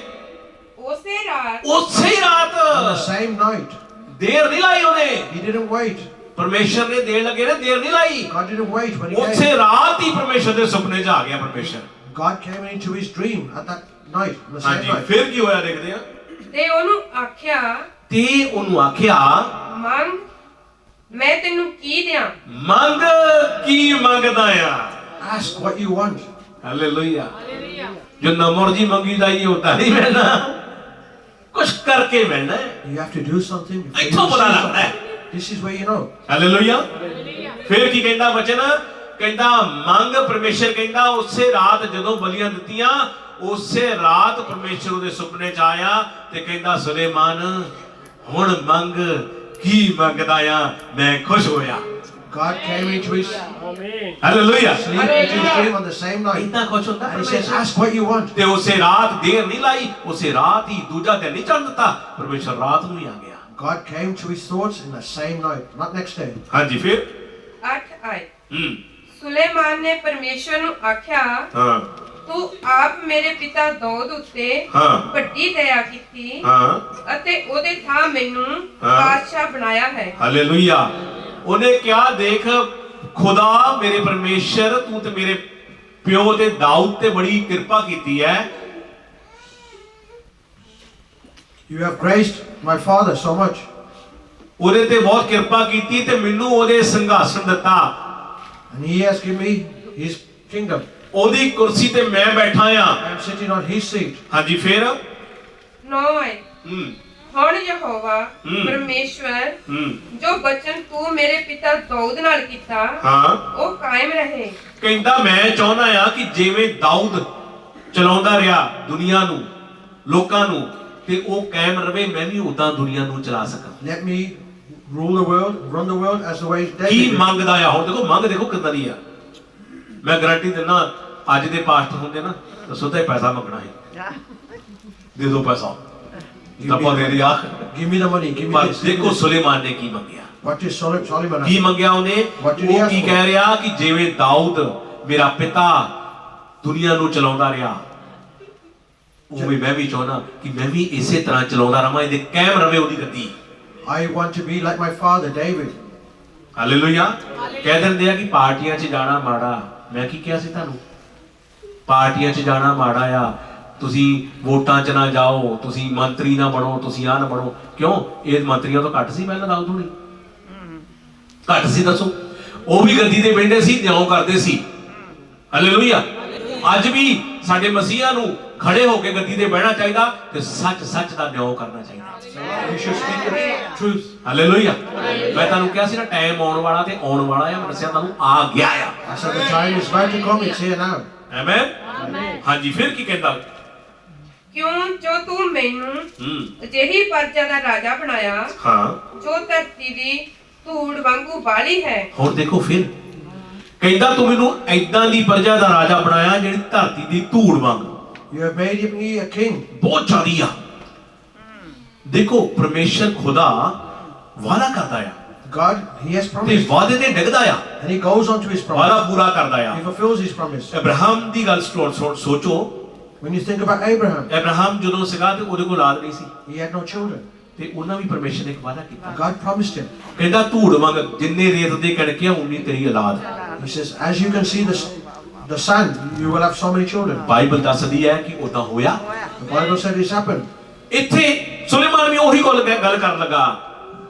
ਉਸੇ ਰਾਤ ਉਸੇ ਹੀ ਰਾਤ, On the same night. ਦੇਰ ਨਹੀਂ ਲਾਈ ਉਹਨੇ। He didn't wait. ਪਰਮੇਸ਼ਰ ਨੇ ਦੇਣ ਲੱਗੇ ਨੇ, ਦੇਰ ਨਹੀਂ ਲਾਈ। God didn't wait when he ਉਸੇ came. ਰਾਤ ਹੀ ਪਰਮੇਸ਼ਰ ਦੇ ਸੁਪਨੇ 'ਚ ਆ ਗਿਆ ਪਰਮੇਸ਼ਰ। God came into his dream at that night, on the same ਹਾਂਜੀ night. ਫਿਰ ਕੀ ਹੋਇਆ ਦੇਖਦੇ ਆ। ਤੇ ਉਹਨੂੰ ਆਖਿਆ, ਤੇ ਉਹਨੂੰ ਆਖਿਆ ਮੰਗ, ਮੈਂ ਤੈਨੂੰ ਕੀ ਦਿਆਂ। ਮੰਗ। ਕੀ ਮੰਗਦਾ ਆ? Ask what you want. Hallelujah. जो न मर्जी मंगी जाइए होता नहीं मिलना, कुछ करके मिलना है। You have to do something. before you इत्थों पता receive लगता है। something. This is where you know. Hallelujah. फिर की कहंदा वचन, कहंदा मंग, परमेश्वर कहंदा उसे रात जदों बलियां दित्तियां, उसे रात परमेश्वर ਉਹਦੇ ਸੁਪਨੇ ਚ ਆਇਆ ਤੇ ਕਹਿੰਦਾ ਸੁਲੇਮਾਨ ਹੁਣ ਮੰਗ ਕੀ ਮੰਗਦਾ ਆ, ਮੈਂ ਖੁਸ਼ ਹੋਇਆ। God came into his hallelujah. sleep, into his dream on the same night. ਇੰਨਾ ਖੁਸ਼ ਹੁੰਦਾ And he says, ask what you want. ਤੇ ਉਸੇ ਰਾਤ ਦੇਰ ਨਹੀਂ ਲਾਈ, ਉਸੇ ਰਾਤ ਹੀ ਦੂਜਾ ਦਿਨ ਨਹੀਂ ਚੜ੍ਹ ਦਿੱਤਾ, ਪਰਮੇਸ਼ਰ ਰਾਤ ਨੂੰ ਹੀ ਆ ਗਿਆ। God came to his thoughts in the same night, not next day. ਹਾਂਜੀ ਫਿਰ 8 ਆਏ। ਸੁਲੇਮਾਨ ਨੇ ਪਰਮੇਸ਼ਵਰ ਨੂੰ ਆਖਿਆ, ਹਾਂ ਤੂੰ ਆਪ ਮੇਰੇ ਪਿਤਾ ਦਾਊਦ ਉੱਤੇ ਹਾਂ ਵੱਡੀ ਦਇਆ ਕੀਤੀ ਹਾਂ ਅਤੇ ਉਹਦੇ ਥਾਂ ਮੈਨੂੰ ਬਾਦਸ਼ਾਹ ਬਣਾਇਆ ਹੈ। ਹਾਲੇਲੂਇਆ। ਉਹਨੇ ਕਿਹਾ ਦੇਖ ਖੁਦਾ ਮੇਰੇ ਪਰਮੇਸ਼ਰ ਤੂੰ ਤੇ ਮੇਰੇ ਪਿਓ ਤੇ ਦਾਊਦ ਤੇ ਬੜੀ ਕਿਰਪਾ ਕੀਤੀ ਹੈ। You have graced my father so much. ਉਹਦੇ ਤੇ ਬਹੁਤ ਕਿਰਪਾ ਕੀਤੀ ਤੇ ਮੈਨੂੰ ਉਹਦੇ ਸਿੰਘਾਸਨ ਦਿੱਤਾ, And he has given me his kingdom. ਉਹਦੀ ਕੁਰਸੀ ਤੇ ਮੈਂ ਬੈਠਾ ਆ। I am sitting on his seat. ਹਾਂਜੀ ਫਿਰ 9 ਆਏ। ਹੁਣ ਯਹੋਵਾ ਪਰਮੇਸ਼ਵਰ ਜੋ ਬਚਨ ਤੂੰ ਮੇਰੇ ਪਿਤਾ ਦਾਊਦ ਨਾਲ ਕੀਤਾ ਹਾਂ ਉਹ ਕਾਇਮ ਰਹੇ। ਕਹਿੰਦਾ ਮੈਂ ਚਾਹੁੰਦਾ ਆ ਕਿ ਜਿਵੇਂ ਦਾਊਦ ਚਲਾਉਂਦਾ ਰਿਹਾ ਦੁਨੀਆ ਨੂੰ, ਲੋਕਾਂ ਨੂੰ, ਤੇ ਉਹ ਕਾਇਮ ਰਵੇ, ਮੈਂ ਵੀ ਉਦਾਂ ਦੁਨੀਆ ਨੂੰ ਚਲਾ ਸਕਾਂ। Let me rule the world, run the world as the way Ki David did. ਮੰਗਦਾ ਆ? ਹੁਣ ਦੇਖੋ ਮੰਗ ਦੇਖੋ ਕਿੱਦਾਂ ਦੀ ਆ। ਮੈਂ ਗਾਰੰਟੀ ਦਿੰਦਾ ਅੱਜ ਦੇ ਪਾਸਟਰ ਹੁੰਦੇ ਨਾ ਤਾਂ ਸਿੱਧਾ ਹੀ ਪੈਸਾ ਮੰਗਣਾ ਹੈ, ਦੇ ਦਿਓ ਪੈਸਾ, ਆਪਾਂ ਦੇ ਦਿਆ। Give me the money, give me ਪਰ this. ਦੇਖੋ ਸੁਲੇਮਾਨ ਨੇ ਕੀ ਮੰਗਿਆ। What did Solomon Ki ask? ਮੰਗਿਆ ਉਹਨੇ? What did he ਉਹ ask ਕੀ for? ਕਹਿ ਰਿਹਾ ਕਿ ਜਿਵੇਂ ਦਾਊਦ ਮੇਰਾ ਪਿਤਾ ਦੁਨੀਆ ਨੂੰ ਚਲਾਉਂਦਾ ਰਿਹਾ, ਉਵੇਂ ਮੈਂ ਵੀ ਚਾਹੁੰਦਾ ਕਿ ਮੈਂ ਵੀ ਇਸੇ ਤਰ੍ਹਾਂ ਚਲਾਉਂਦਾ ਰਹਾਂ, ਇਹਦੇ ਕਾਇਮ ਰਵੇ ਉਹਦੀ ਗੱਦੀ। I want to be like my father David. Hallelujah. ਕਹਿ ਦਿੰਦੇ ਆ ਕਿ ਪਾਰਟੀਆਂ 'ਚ ਜਾਣਾ ਮਾੜਾ। ਮੈਂ ਕੀ ਕਿਹਾ ਸੀ ਤੁਹਾਨੂੰ? ਪਾਰਟੀਆਂ 'ਚ ਜਾਣਾ ਮਾੜਾ ਆ, ਤੁਸੀਂ ਵੋਟਾਂ 'ਚ ਨਾ ਜਾਓ, ਤੁਸੀਂ ਮੰਤਰੀ ਨਾ ਬਣੋ, ਤੁਸੀਂ ਆਹ ਨਾ ਬਣੋ। ਕਿਉਂ? ਇਹ ਮੰਤਰੀਆਂ ਤੋਂ ਘੱਟ ਸੀ ਪਹਿਲਾਂ ਦਾਊਦ ਹੋਣੀ? ਘੱਟ ਸੀ? ਦੱਸੋ। ਉਹ ਵੀ ਗੱਦੀ ਤੇ ਬੈਠੇ ਸੀ, ਨਿਆਂ ਕਰਦੇ ਸੀ। ਹਾਲੇਲੂਇਆ। ਅੱਜ ਵੀ ਸਾਡੇ ਮਸੀਹਾਂ ਨੂੰ ਖੜੇ ਹੋ ਕੇ ਗੱਦੀ ਤੇ ਬਹਿਣਾ ਚਾਹੀਦਾ ਤੇ ਸੱਚ ਸੱਚ ਦਾ ਨਿਆਂ ਕਰਨਾ ਚਾਹੀਦਾ। You should speak the truth. Hallelujah. ਮੈਂ ਤੁਹਾਨੂੰ ਕਿਹਾ ਸੀ ਨਾ ਟਾਈਮ ਆਉਣ ਵਾਲਾ ਤੇ ਆਉਣ ਵਾਲਾ ਆ, ਮੈਂ ਦੱਸਿਆ ਤੁਹਾਨੂੰ ਆ ਗਿਆ ਆ। I said the time is about to come, it's here now. Amen. ਹਾਂਜੀ ਫਿਰ ਕੀ ਕਹਿੰਦਾ? ਕਿਉਂ ਜੋ ਤੂੰ ਮੈਨੂੰ ਅਜਿਹੀ ਪਰਜਾ ਦਾ ਰਾਜਾ ਬਣਾਇਆ ਹਾਂ ਜੋ ਧਰਤੀ ਦੀ ਧੂੜ ਵਾਂਗੂ ਬਾਲੀ ਹੈ। ਹੁਣ ਦੇਖੋ ਫਿਰ ਕਹਿੰਦਾ ਤੂੰ ਮੈਨੂੰ ਐਦਾਂ ਦੀ ਪ੍ਰਜਾ ਦਾ ਰਾਜਾ ਬਣਾਇਆ ਜਿਹੜੀ ਧਰਤੀ ਦੀ ਧੂੜ ਵਾਂਗ You have made me a king. ਬਹੁਤ ਜ਼ਿਆਦੀ ਆ। ਦੇਖੋ ਪਰਮੇਸ਼ਰ ਖੁਦਾ ਵਾਅਦਾ ਕਰਦਾ ਆ God, he has ਤੇ promised. ਵਾਅਦੇ ਤੇ ਡਿੱਗਦਾ ਆ, And he goes on to his ਵਾਅਦਾ promise. ਪੂਰਾ ਕਰਦਾ ਆ। He fulfills his promise. Abraham ਦੀ ਗੱਲ ਸੋਚੋ। When you think about Abraham, Abraham ਜਦੋਂ ਸੀਗਾ ਤੇ ਉਹਦੇ ਕੋਲ ਔਲਾਦ ਨਹੀਂ ਸੀ he had no children. ਤੇ ਉਹਨਾਂ ਵੀ ਪਰਮੇਸ਼ਰ ਨੇ ਇੱਕ ਵਾਅਦਾ ਕੀਤਾ। God promised him. ਕਹਿੰਦਾ ਧੂੜ ਵਾਂਗ ਜਿੰਨੇ ਰੇਤ ਦੇ ਕਣਕੇ ਆ ਉਨੀ ਤੇਰੀ ਔਲਾਦ। He says, as you can see the sun, you will have so many children. Bible ਦੱਸਦੀ ਹੈ ਕਿ ਉਦਾਂ ਹੋਇਆ। The Bible said it's happened. ਇੱਥੇ ਸੁਲੇਮਾਨ ਵੀ ਉਹੀ ਗੱਲ ਕਰਨ ਲੱਗਾ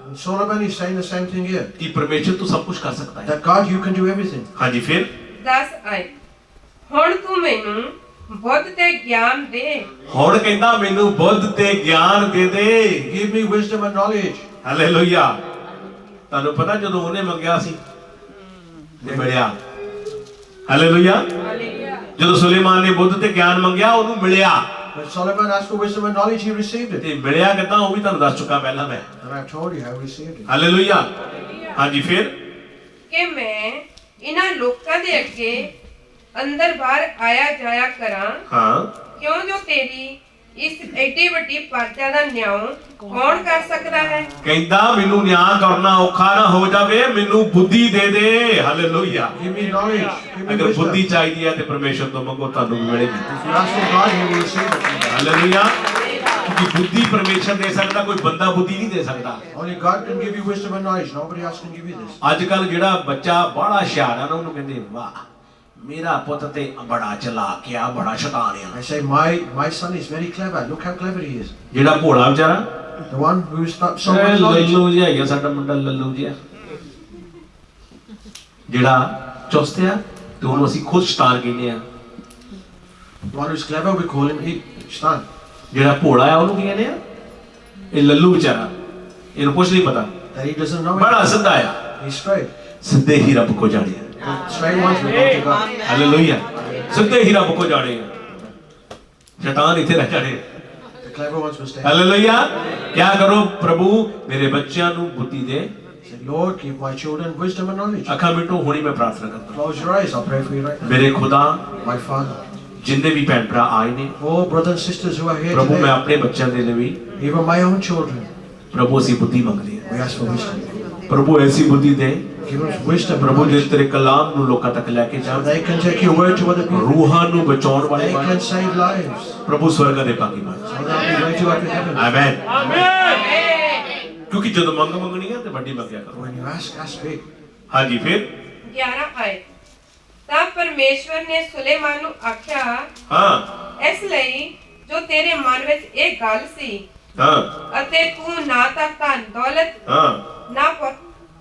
And Solomon is saying the same thing here. ਕਿ ਪਰਮੇਸ਼ਰ ਤੂੰ ਸਭ ਕੁਝ ਕਰ ਸਕਦਾ ਹੈ। That God, you can do everything. ਹਾਂਜੀ ਫਿਰ 10 ਆਏ। ਹੁਣ ਤੂੰ ਮੈਨੂੰ ਬੁੱਧ ਤੇ ਗਿਆਨ ਦੇ। ਹੁਣ ਕਹਿੰਦਾ ਮੈਨੂੰ ਬੁੱਧ ਤੇ ਗਿਆਨ ਦੇ ਦੇ। Give me wisdom and knowledge. Hallelujah. ਤੁਹਾਨੂੰ ਪਤਾ ਜਦੋਂ ਉਹਨੇ ਮੰਗਿਆ ਸੀ ਤੇ ਮਿਲਿਆ। ਹਾਲੇਲੂਇਆ। ਜਦੋਂ ਸੁਲੇਮਾਨ ਨੇ ਬੁੱਧ ਤੇ ਗਿਆਨ ਮੰਗਿਆ ਉਹਨੂੰ ਮਿਲਿਆ। When Solomon asked for wisdom and knowledge, he received it. ਤੇ ਮਿਲਿਆ ਕਿਦਾਂ ਉਹ ਵੀ ਤੁਹਾਨੂੰ ਦੱਸ ਚੁੱਕਾ ਪਹਿਲਾਂ ਮੈਂ। And I've told you how he received it. Hallelujah. ਹਾਂਜੀ ਫਿਰ ਕਿ ਮੈਂ ਇਹਨਾਂ ਲੋਕਾਂ ਦੇ ਅੱਗੇ ਅੰਦਰ ਬਾਹਰ ਆਇਆ ਜਾਇਆ ਕਰਾਂ। ਹਾਂ ਕਿਉਂ ਜੋ ਤੇਰੀ ਇਸ ਐਡੀ ਵੱਡੀ ਪਰਜਾ ਦਾ ਨਿਆਂ ਕੌਣ ਕਰ ਸਕਦਾ ਹੈ? ਕਹਿੰਦਾ ਮੈਨੂੰ ਨਿਆਂ ਕਰਨਾ ਔਖਾ ਨਾ ਹੋ ਜਾਵੇ, ਮੈਨੂੰ ਬੁੱਧੀ ਦੇ ਦੇ। Hallelujah. Give me knowledge. Give me ਅਗਰ wisdom. ਬੁੱਧੀ ਚਾਹੀਦੀ ਹੈ ਤੇ ਪਰਮੇਸ਼ਰ ਤੋਂ ਮੰਗੋ, ਤੁਹਾਨੂੰ ਵੀ ਮਿਲੇਗੀ। If you ask for God, he will receive it. Hallelujah. ਕਿਉਂਕਿ ਬੁੱਧੀ ਪਰਮੇਸ਼ਰ ਦੇ ਸਕਦਾ, ਕੋਈ ਬੰਦਾ ਬੁੱਧੀ ਨਹੀਂ ਦੇ ਸਕਦਾ। Only God can give you wisdom and knowledge. Nobody else can give you this. ਅੱਜ ਕੱਲ ਜਿਹੜਾ ਬੱਚਾ ਬੜਾ ਹੁਸ਼ਿਆਰ ਆ ਨਾ ਉਹਨੂੰ ਕਹਿੰਦੇ ਵਾਹ ਮੇਰਾ ਪੁੱਤ ਤੇ ਬੜਾ ਚਲਾਕ ਆ, ਬੜਾ ਸ਼ੈਤਾਨ ਆ। I say, my son is very clever. Look how clever he is. ਜਿਹੜਾ ਭੋਲਾ ਵਿਚਾਰਾ The one who is not so much knowledge. ਲੱਲੂ ਜਿਹਾ ਹੈਗਾ ਸਾਡਾ ਮੁੰਡਾ, ਲੱਲੂ ਜਿਹਾ ਜਿਹੜਾ ਚੁਸਤ ਆ ਤੇ ਉਹਨੂੰ ਅਸੀਂ ਖੁਦ ਸ਼ੈਤਾਨ ਕਹਿੰਦੇ ਆ। One who's clever, we call him Stan. ਜਿਹੜਾ ਭੋਲਾ ਆ ਉਹਨੂੰ ਕੀ ਕਹਿੰਦੇ ਆ? ਇਹ ਲੱਲੂ ਵਿਚਾਰਾ, ਇਹਨੂੰ ਕੁਝ ਨਹੀਂ ਪਤਾ, That he doesn't know ਬੜਾ it. ਸਿੱਧਾ ਆ, He's straight. ਸਿੱਧੇ ਹੀ ਰੱਬ ਕੋ ਜਾਣੇ ਆ। The straight ones will go to God. Hallelujah, ਸਿੱਧੇ ਹੀ ਰੱਬ ਕੋ ਜਾਣੇ ਆ, ਸ਼ੈਤਾਨ ਇੱਥੇ ਰਹਿ ਜਾਣੇ ਆ। The clever ones will stay. Hallelujah. ਕਿਆ ਕਰੋ? ਪ੍ਰਭੂ ਮੇਰੇ ਬੱਚਿਆਂ ਨੂੰ ਬੁੱਧੀ ਦੇ। Say, Lord, give my children wisdom and knowledge. ਅੱਖਾਂ ਮਿਟੋ, ਹੁਣੀ ਮੈਂ ਪ੍ਰਾਰਥਨਾ ਕਰਦਾ। Close your eyes. I'll pray for you right now. ਮੇਰੇ ਖੁਦਾ, My Father, ਜਿੰਨੇ ਵੀ ਭੈਣ ਭਰਾ ਆਏ ਨੇ, all brothers and sisters who are here ਪ੍ਰਭੂ ਮੈਂ today, ਆਪਣੇ ਬੱਚਿਆਂ ਦੇ ਲਈ ਵੀ, even my own children, ਪ੍ਰਭੂ ਅਸੀਂ ਬੁੱਧੀ ਮੰਗਦੇ ਹਾਂ। we ask for wisdom. ਪ੍ਰਭੂ ਐਸੀ ਬੁੱਧੀ ਦੇ, Give us wisdom, ਪ੍ਰਭੂ knowledge, ਜਿਸ ਤੇਰੇ ਕਲਾਮ ਨੂੰ ਲੋਕਾਂ ਤੱਕ ਲੈ ਕੇ so ਜਾਣ, they can take your word to other people. ਰੂਹਾਂ ਨੂੰ ਬਚਾਉਣ ਵਾਲੇ They ਬਣ। can save lives. ਪ੍ਰਭੂ ਸਵਰਗ ਦੇ ਭਾਗੀ ਬਣ। So they'll be ready to go to heaven. Amen. ਕਿਉਂਕਿ ਜਦੋਂ ਮੰਗਣੀ ਹੈ ਤੇ ਵੱਡੀ ਮੰਗਿਆ ਕਰੋ। When you ask big. ਹਾਂਜੀ, ਫਿਰ 11 ਆਇਤ। ਤਾਂ ਪਰਮੇਸ਼ਵਰ ਨੇ ਸੁਲੇਮਾਨ ਨੂੰ ਆਖਿਆ, ਹਾਂ ਇਸ ਲਈ ਜੋ ਤੇਰੇ ਮਨ ਵਿੱਚ ਇਹ ਗੱਲ ਸੀ, ਹਾਂ ਅਤੇ ਤੂੰ ਨਾ ਤਾਂ ਧਨ ਦੌਲਤ, ਹਾਂ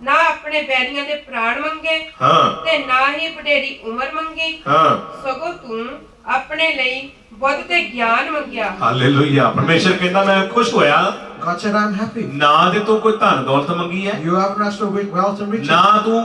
ਨਾ ਆਪਣੇ ਬੈਰੀਆਂ ਦੇ ਪ੍ਰਾਣ ਮੰਗੇ, ਹਾਂ ਤੇ ਨਾ ਹੀ ਵਡੇਰੀ ਉਮਰ ਮੰਗੀ, ਹਾਂ। ਸਗੋਂ ਤੂੰ ਆਪਣੇ ਲਈ ਬੁੱਧ ਤੇ ਗਿਆਨ ਮੰਗਿਆ। ਹਾਲੇਲੂਇਆ। ਪਰਮੇਸ਼ਰ ਕਹਿੰਦਾ ਮੈਂ ਖੁਸ਼ ਹੋਇਆ, God said, I'm happy. ਨਾ ਤੇ ਤੂੰ ਕੋਈ ਧਨ ਦੌਲਤ ਮੰਗੀ ਹੈ, You haven't asked for wealth and riches. ਨਾ ਤੂੰ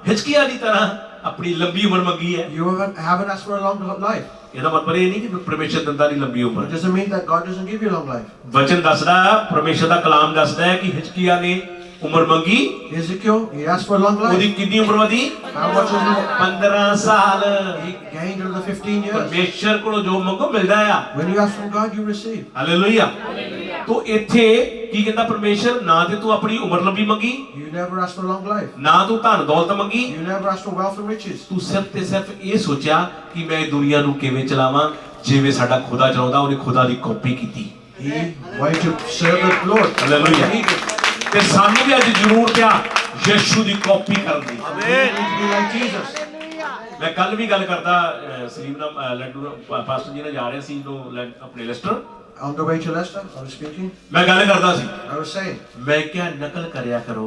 ਹਿਚਕੀਆਂ ਦੀ ਤਰ੍ਹਾਂ ਆਪਣੀ ਲੰਬੀ ਉਮਰ ਮੰਗੀ ਹੈ। You haven't asked for a long life. ਇਹਦਾ ਮਤਲਬ ਇਹ ਨਹੀਂ ਕਿ ਪਰਮੇਸ਼ਰ ਦਿੰਦਾ ਨਹੀਂ ਲੰਬੀ ਉਮਰ। It doesn't mean that God doesn't give you long life. ਵਚਨ ਦੱਸਦਾ, ਪਰਮੇਸ਼ਰ ਦਾ ਕਲਾਮ ਦੱਸਦਾ ਹੈ ਕਿ ਹਿਚਕੀਆਂ ਨੇ ਉਮਰ ਮੰਗੀ, Ezekiel, he asked for long ਉਹਦੀ life. ਕਿੰਨੀ ਉਮਰ ਵਧੀ? How much was it? 15 ਸਾਲ। He gained another 15 years. ਪਰਮੇਸ਼ਰ ਕੋਲੋਂ ਜੋ ਮੰਗੋ ਮਿਲਦਾ ਆ। When you ask from God, you receive. Hallelujah. ਤੋ ਇੱਥੇ ਕੀ ਕਹਿੰਦਾ ਪਰਮੇਸ਼ਰ? ਨਾ ਤੇ ਤੂੰ ਆਪਣੀ ਉਮਰ ਲੰਬੀ ਮੰਗੀ, You never asked for long life. ਨਾ ਤੂੰ ਧਨ ਦੌਲਤ ਮੰਗੀ, You never asked for wealth and riches. ਤੂੰ ਸਿਰਫ ਤੇ ਸਿਰਫ ਇਹ ਸੋਚਿਆ ਕਿ ਮੈਂ ਦੁਨੀਆ ਨੂੰ ਕਿਵੇਂ ਚਲਾਵਾਂ, ਜਿਵੇਂ ਸਾਡਾ ਖੁਦਾ ਚਲਾਉਂਦਾ। ਉਹਨੇ ਖੁਦਾ ਦੀ ਕਾਪੀ ਕੀਤੀ। He wanted to serve the Lord. Hallelujah. He did. ਤੇ ਸਾਨੂੰ ਵੀ ਅੱਜ ਜ਼ਰੂਰਤ ਆ ਯਿਸੂ ਦੀ ਕਾਪੀ ਕਰਨ ਦੀ। We need to be like Jesus. ਮੈਂ ਕੱਲ ਵੀ ਗੱਲ ਕਰਦਾ, ਸਲੀਮ ਨਾਲ ਲੱਡੂ ਨਾਲ ਪਾਸਟਰ ਜੀ ਨਾਲ ਜਾ ਰਹੇ ਸੀ ਆਪਣੇ Leicester. On the way to Leicester, I was speaking. ਮੈਂ ਗੱਲ ਕਰਦਾ ਸੀ, I was saying, ਮੈਂ ਕਿਹਾ ਨਕਲ ਕਰਿਆ ਕਰੋ,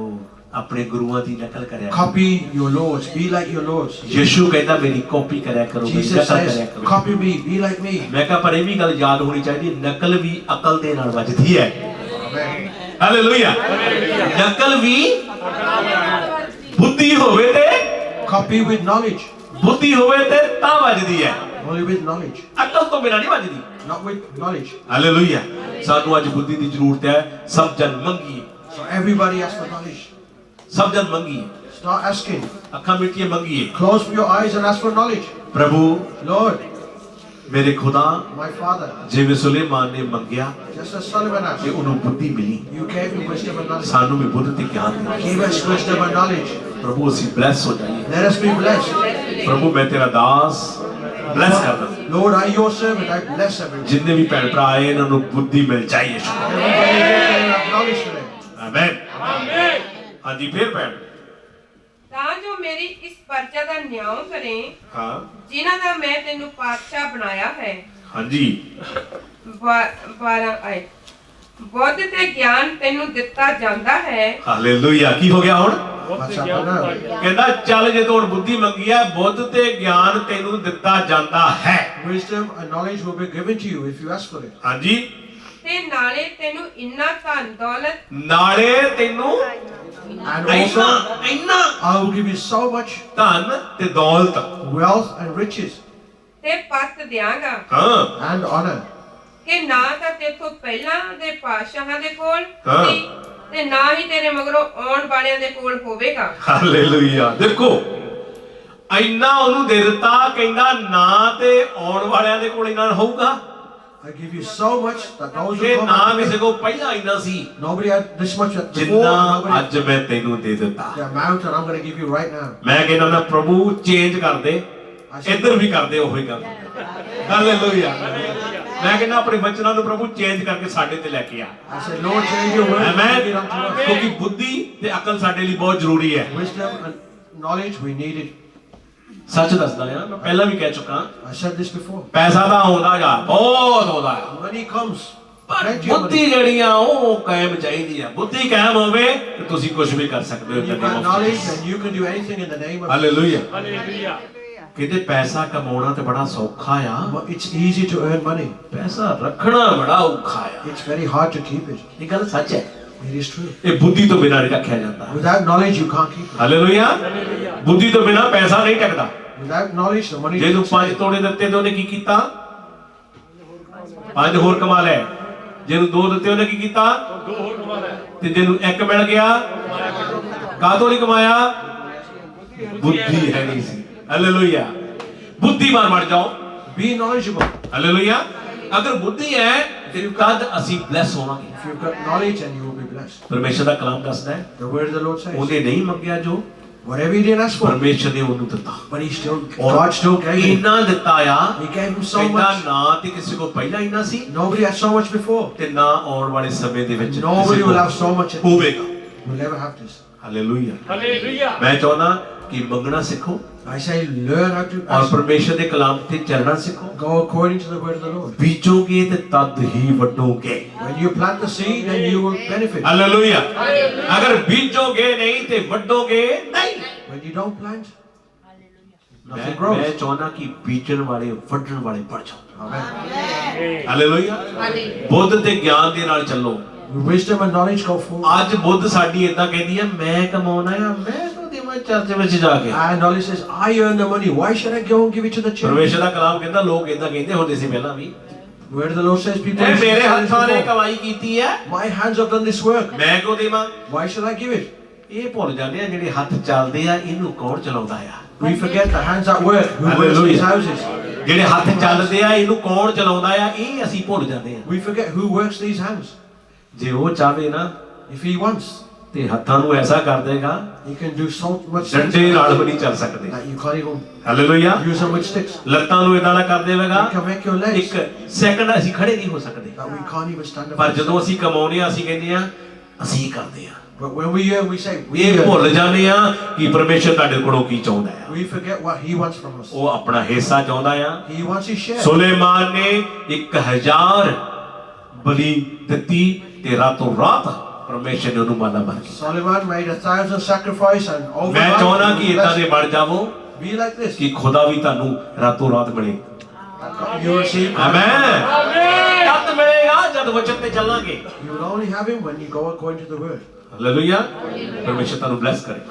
ਆਪਣੇ ਗੁਰੂਆਂ ਦੀ ਨਕਲ ਕਰਿਆ ਕਰੋ। copy your lords. Be like your lords. ਯਿਸੂ ਕਹਿੰਦਾ ਮੇਰੀ ਕਾਪੀ ਕਰਿਆ ਕਰੋ, ਮੇਰੀ Jesus ਨਕਲ says, ਕਰਿਆ ਕਰੋ। copy me. Be like me. ਮੈਂ ਕਿਹਾ ਪਰ ਇਹ ਵੀ ਗੱਲ ਯਾਦ ਹੋਣੀ ਚਾਹੀਦੀ, ਨਕਲ ਵੀ ਅਕਲ ਦੇ ਨਾਲ ਵੱਜਦੀ ਹੈ। Amen. ਹਾਲੇਲੂਇਆ। ਨਕਲ ਵੀ ਬੁੱਧੀ ਹੋਵੇ ਤੇ, Copy with knowledge. ਬੁੱਧੀ ਹੋਵੇ ਤੇ ਤਾਂ ਵੱਜਦੀ ਹੈ, Only with knowledge. ਅਕਲ ਤੋਂ ਬਿਨਾਂ ਨਹੀਂ ਵੱਜਦੀ। Not with knowledge. ਹਾਲੇਲੂਇਆ। ਸਾਨੂੰ ਅੱਜ ਬੁੱਧੀ ਦੀ ਜ਼ਰੂਰਤ ਹੈ। ਸਭ ਜਨ ਮੰਗੀਏ, So everybody asks for knowledge. ਸਭ ਜਨ ਮੰਗੀਏ, Start asking. ਅੱਖਾਂ ਮਿਟੀਆਂ ਮੰਗੀਏ। Close your eyes and ask for knowledge. ਪ੍ਰਭੂ Lord, ਮੇਰੇ ਖੁਦਾ, my Father, ਜਿਵੇਂ ਸੁਲੇਮਾਨ ਨੇ ਮੰਗਿਆ just as Solomon ਕਿ asked, ਉਹਨੂੰ ਬੁੱਧੀ ਮਿਲੀ, you gave him wisdom and knowledge. ਸਾਨੂੰ ਵੀ ਬੁੱਧ ਤੇ ਗਿਆਨ ਦੇ। Give us wisdom and knowledge. ਪ੍ਰਭੂ ਅਸੀਂ ਬਲੈਸ ਹੋ ਜਾਈਏ। Let us be blessed. ਪ੍ਰਭੂ ਮੈਂ ਤੇਰਾ ਦਾਸ ਬਲੈਸ ਕਰਦਾ। Lord, I your servant. I bless everyone. ਜਿੰਨੇ ਵੀ ਭੈਣ ਭਰਾ ਆਏ ਇਹਨਾਂ ਨੂੰ ਬੁੱਧੀ ਮਿਲ ਜਾਏ ਯਿਸੂ। Everybody here can have knowledge today. Amen. ਹਾਂਜੀ, ਫਿਰ ਭੈਣ। ਤਾਂ ਜੋ ਮੇਰੀ ਇਸ ਪਰਜਾ ਦਾ ਨਿਆਂ ਕਰੇ, ਹਾਂ ਜਿਨ੍ਹਾਂ ਦਾ ਮੈਂ ਤੈਨੂੰ ਪਾਤਸ਼ਾਹ ਬਣਾਇਆ ਹੈ। ਹਾਂਜੀ 12 ਆਇਤ। ਬੁੱਧ ਤੇ ਗਿਆਨ ਤੈਨੂੰ ਦਿੱਤਾ ਜਾਂਦਾ ਹੈ। ਹਾਲੇਲੂਇਆ। ਕੀ ਹੋ ਗਿਆ ਹੁਣ? What's happened now? ਕਹਿੰਦਾ ਚੱਲ ਜੇ ਤੂੰ ਹੁਣ ਬੁੱਧੀ ਮੰਗੀ ਹੈ, ਬੁੱਧ ਤੇ ਗਿਆਨ ਤੈਨੂੰ ਦਿੱਤਾ ਜਾਂਦਾ ਹੈ। Wisdom and knowledge will be given to you if you ask for it. ਹਾਂਜੀ, ਤੇ ਨਾਲੇ ਤੈਨੂੰ ਇੰਨਾ ਧਨ ਦੌਲਤ, ਨਾਲੇ ਤੈਨੂੰ And ਇੰਨਾ also, ਇੰਨਾ I will give you so much ਧਨ ਤੇ ਦੌਲਤ, wealth and riches ਤੇ ਪੱਤ ਦਿਆਂਗਾ ਹਾਂ and honor. ਕਿ ਨਾ ਤਾਂ ਤੇਥੋਂ ਪਹਿਲਾਂ ਦੇ ਪਾਤਸ਼ਾਹਾਂ ਦੇ ਕੋਲ ਹਾਂ। ਸੀ, ਤੇ ਨਾ ਹੀ ਤੇਰੇ ਮਗਰੋਂ ਆਉਣ ਵਾਲਿਆਂ ਦੇ ਕੋਲ ਹੋਵੇਗਾ। ਹਾਲੇਲੂਇਆ। ਦੇਖੋ ਇੰਨਾ ਉਹਨੂੰ ਦੇ ਦਿੱਤਾ, ਕਹਿੰਦਾ ਨਾ ਤੇ ਆਉਣ ਵਾਲਿਆਂ ਦੇ ਕੋਲ ਇੰਨਾ ਹੋਊਗਾ, I give you so much that those ਕਿ who come ਨਾ after ਕਿਸੇ me, ਕੋਲ ਪਹਿਲਾਂ ਇੰਨਾ ਸੀ nobody had this much before. ਜਿੰਨਾ Nobody, ਅੱਜ ਮੈਂ ਤੈਨੂੰ ਦੇ ਦਿੱਤਾ। the amount that I'm going to give you right now. ਮੈਂ ਕਹਿੰਦਾ ਨਾ ਪ੍ਰਭੂ ਚੇਂਜ ਕਰ ਦੇ, ਇੱਧਰ ਵੀ ਕਰ ਦੇ ਉਹੀ ਗੱਲ। ਹਾਲੇਲੂਇਆ। ਮੈਂ ਕਹਿੰਦਾ ਆਪਣੇ ਬੱਚਿਆਂ ਨੂੰ ਪ੍ਰਭੂ ਚੇਂਜ ਕਰਕੇ ਸਾਡੇ ਤੇ ਲੈ ਕੇ ਆ। I said, Lord, change your word and give it unto us. ਕਿਉਂਕਿ ਬੁੱਧੀ ਤੇ ਅਕਲ ਸਾਡੇ ਲਈ ਬਹੁਤ ਜ਼ਰੂਰੀ ਹੈ। Wisdom and knowledge, we need it. ਸੱਚ ਦੱਸਦਾ ਆ, ਮੈਂ ਪਹਿਲਾਂ ਵੀ ਕਹਿ ਚੁੱਕਾ, I said this before. ਪੈਸਾ ਤਾਂ ਆਉਂਦਾ ਜਾ, ਬਹੁਤ ਆਉਂਦਾ ਆ, Money comes. ਪਰ Plenty of ਬੁੱਧੀ money. ਜਿਹੜੀ ਆ ਉਹ ਕਾਇਮ ਚਾਹੀਦੀ ਆ। ਬੁੱਧੀ ਕਾਇਮ ਹੋਵੇ ਤੇ ਤੁਸੀਂ ਕੁਝ ਵੀ ਕਰ ਸਕਦੇ ਹੋ। When you've got knowledge, then you can do anything in the name of hallelujah. ਕਹਿੰਦੇ ਪੈਸਾ ਕਮਾਉਣਾ ਤੇ ਬੜਾ ਸੌਖਾ ਆ, But it's easy to earn money. ਪੈਸਾ ਰੱਖਣਾ ਬੜਾ ਔਖਾ ਆ। It's very hard to keep it. ਇਹ ਗੱਲ ਸੱਚ ਹੈ। It is true. ਇਹ ਬੁੱਧੀ ਤੋਂ ਬਿਨਾਂ ਨਹੀਂ ਰੱਖਿਆ ਜਾਂਦਾ। Without knowledge, you can't keep it. Hallelujah. ਬੁੱਧੀ ਤੋਂ ਬਿਨਾਂ ਪੈਸਾ ਨਹੀਂ ਟਕਦਾ। Without knowledge, the money ਜੇ ਤੂੰ doesn't 5 stay. ਤੋੜੇ ਦਿੱਤੇ ਤੇ ਉਹਨੇ ਕੀ ਕੀਤਾ? 5 ਹੋਰ ਕਮਾ ਲਏ। ਜਿਹਨੂੰ 2 ਦਿੱਤੇ ਉਹਨੇ ਕੀ ਕੀਤਾ? 2 ਹੋਰ ਕਮਾ ਲਏ। ਤੇ ਜਿਹਨੂੰ 1 ਮਿਲ ਗਿਆ ਕਾਹਤੋਂ ਨਹੀਂ ਕਮਾਇਆ? ਬੁੱਧੀ ਹੈ ਨਹੀਂ ਸੀ। ਹਾਲੇਲੂਇਆ। ਬੁੱਧੀਮਾਨ ਬਣ ਜਾਓ। Be knowledgeable. ਹਾਲੇਲੂਇਆ। ਅਗਰ ਬੁੱਧੀ ਹੈ ਤੇ ਤਦ ਅਸੀਂ ਬਲੈਸ ਹੋਵਾਂਗੇ। If you've got knowledge, and you will be blessed. ਪਰਮੇਸ਼ਰ ਦਾ ਕਲਾਮ ਦੱਸਦਾ ਹੈ The word of the Lord says, ਉਹਨੇ ਨਹੀਂ ਮੰਗਿਆ ਜੋ whatever he didn't ask for, ਪਰਮੇਸ਼ਰ ਨੇ ਉਹਨੂੰ ਦਿੱਤਾ। but God still gave him. ਇੰਨਾ ਦਿੱਤਾ ਆ, He gave him so ਇੰਨਾ much. ਨਾ ਤੇ ਕਿਸੇ ਕੋ ਪਹਿਲਾਂ ਇੰਨਾ ਸੀ Nobody had so much before. ਤੇ ਨਾ ਆਉਣ ਵਾਲੇ ਸਮੇਂ ਦੇ ਵਿੱਚ Nobody ਕਿਸੇ will ਕੋਲ have so much. ਹੋਵੇਗਾ। We'll never have this. Hallelujah. ਮੈਂ ਚਾਹੁੰਦਾ ਕਿ ਮੰਗਣਾ ਸਿੱਖੋ I say, learn how to ਔਰ ask. ਪਰਮੇਸ਼ਰ ਦੇ ਕਲਾਮ ਤੇ ਚੱਲਣਾ ਸਿੱਖੋ। Go according to the word of the Lord. ਬੀਜੋਗੇ ਤੇ ਤਦ ਹੀ ਵੱਢੋਗੇ। When you plant the seed, then you will benefit. Hallelujah. ਅਗਰ ਬੀਜੋਗੇ ਨਹੀਂ ਤੇ ਵੱਢੋਗੇ ਨਹੀਂ। When you don't plant, nothing ਮੈਂ grows. ਚਾਹੁੰਦਾ ਕਿ ਬੀਜਣ ਵਾਲੇ ਵੱਢਣ ਵਾਲੇ ਬਣ ਜਾਓ। Amen. ਹਾਲੇਲੂਇਆ। ਬੁੱਧ ਤੇ ਗਿਆਨ ਦੇ ਨਾਲ ਚੱਲੋ। With wisdom and knowledge, go forward. ਅੱਜ ਬੁੱਧ ਸਾਡੀ ਇਦਾਂ ਕਹਿੰਦੀ ਆ, ਮੈਂ ਕਮਾਉਣਾ ਆ, ਮੈਂ ਤਾਂ ਦੇਵਾਂ ਚਰਚ ਵਿੱਚ ਜਾ ਕੇ। And knowledge says, I earn the money. Why should I go and give it to the church? ਪਰਮੇਸ਼ਰ ਦਾ ਕਲਾਮ ਕਹਿੰਦਾ ਲੋਕ ਇਦਾਂ ਕਹਿੰਦੇ ਹੁੰਦੇ ਸੀ ਪਹਿਲਾਂ ਵੀ, Word of the Lord says, people ਇਹ used to ਮੇਰੇ say this ਹੱਥਾਂ ਨੇ before. ਕਮਾਈ ਕੀਤੀ ਹੈ, My hands have done this work. ਮੈਂ ਕਿਉਂ ਦੇਵਾਂ? Why should I give it? ਇਹ ਭੁੱਲ ਜਾਂਦੇ ਆ ਜਿਹੜੇ ਹੱਥ ਚੱਲਦੇ ਆ ਇਹਨੂੰ ਕੌਣ ਚਲਾਉਂਦਾ ਆ। We forget the hands that work, who works Hallelujah. these houses. ਜਿਹੜੇ ਹੱਥ ਚੱਲਦੇ ਆ ਇਹਨੂੰ ਕੌਣ ਚਲਾਉਂਦਾ ਆ, ਇਹ ਅਸੀਂ ਭੁੱਲ ਜਾਂਦੇ ਆ। We forget who works these hands. ਜੇ ਉਹ ਚਾਹਵੇ ਨਾ If he wants, ਤੇ ਹੱਥਾਂ ਨੂੰ ਐਸਾ ਕਰ ਦੇਗਾ he can do so much ਡੰਡੇ ਨਾਲ ਵੀ ਨਹੀਂ ਚੱਲ ਸਕਦੇ। that you can't even hallelujah. use them with sticks. ਲੱਤਾਂ ਨੂੰ ਇਦਾਂ ਦਾ ਕਰ ਦੇਵੇਗਾ He can make your legs ਇੱਕ ਸੈਕਿੰਡ ਅਸੀਂ ਖੜੇ ਨਹੀਂ ਹੋ ਸਕਦੇ। that we can't even stand up. ਪਰ ਜਦੋਂ ਅਸੀਂ ਕਮਾਉਂਦੇ ਆ ਅਸੀਂ ਕਹਿੰਦੇ ਆ ਅਸੀਂ ਕਰਦੇ ਆ। But when we earn, we say, we ਇਹ earn. ਭੁੱਲ ਜਾਂਦੇ ਆ ਕਿ ਪਰਮੇਸ਼ਰ ਤੁਹਾਡੇ ਕੋਲੋਂ ਕੀ ਚਾਹੁੰਦਾ ਆ। We forget what he wants from us. ਉਹ ਆਪਣਾ ਹਿੱਸਾ ਚਾਹੁੰਦਾ ਆ। He wants his share. Suleman ਨੇ 1000 ਬਲੀ ਦਿੱਤੀ ਤੇ ਰਾਤੋਂ ਰਾਤ ਪਰਮੇਸ਼ਰ ਨੇ ਉਹਨੂੰ ਮਾਲਾ ਬਣ ਗਿਆ। Solomon made 1,000 sacrifice and ਮੈਂ overnight ਚਾਹੁੰਦਾ he ਕਿ was ਇਦਾਂ ਦੇ blessed. ਬਣ ਜਾਵੋ Be like this. ਕਿ ਖੁਦਾ ਵੀ ਤੁਹਾਨੂੰ ਰਾਤੋਂ ਰਾਤ ਮਿਲੇ। You receive. ਆਮੇਨ। ਕਦ ਮਿਲੇਗਾ? ਜਦ ਵਚਨ ਤੇ ਚੱਲਾਂਗੇ। You will only have him when you go according to the word. Hallelujah. ਪਰਮੇਸ਼ਰ ਤੁਹਾਨੂੰ ਬਲੈਸ ਕਰੇ।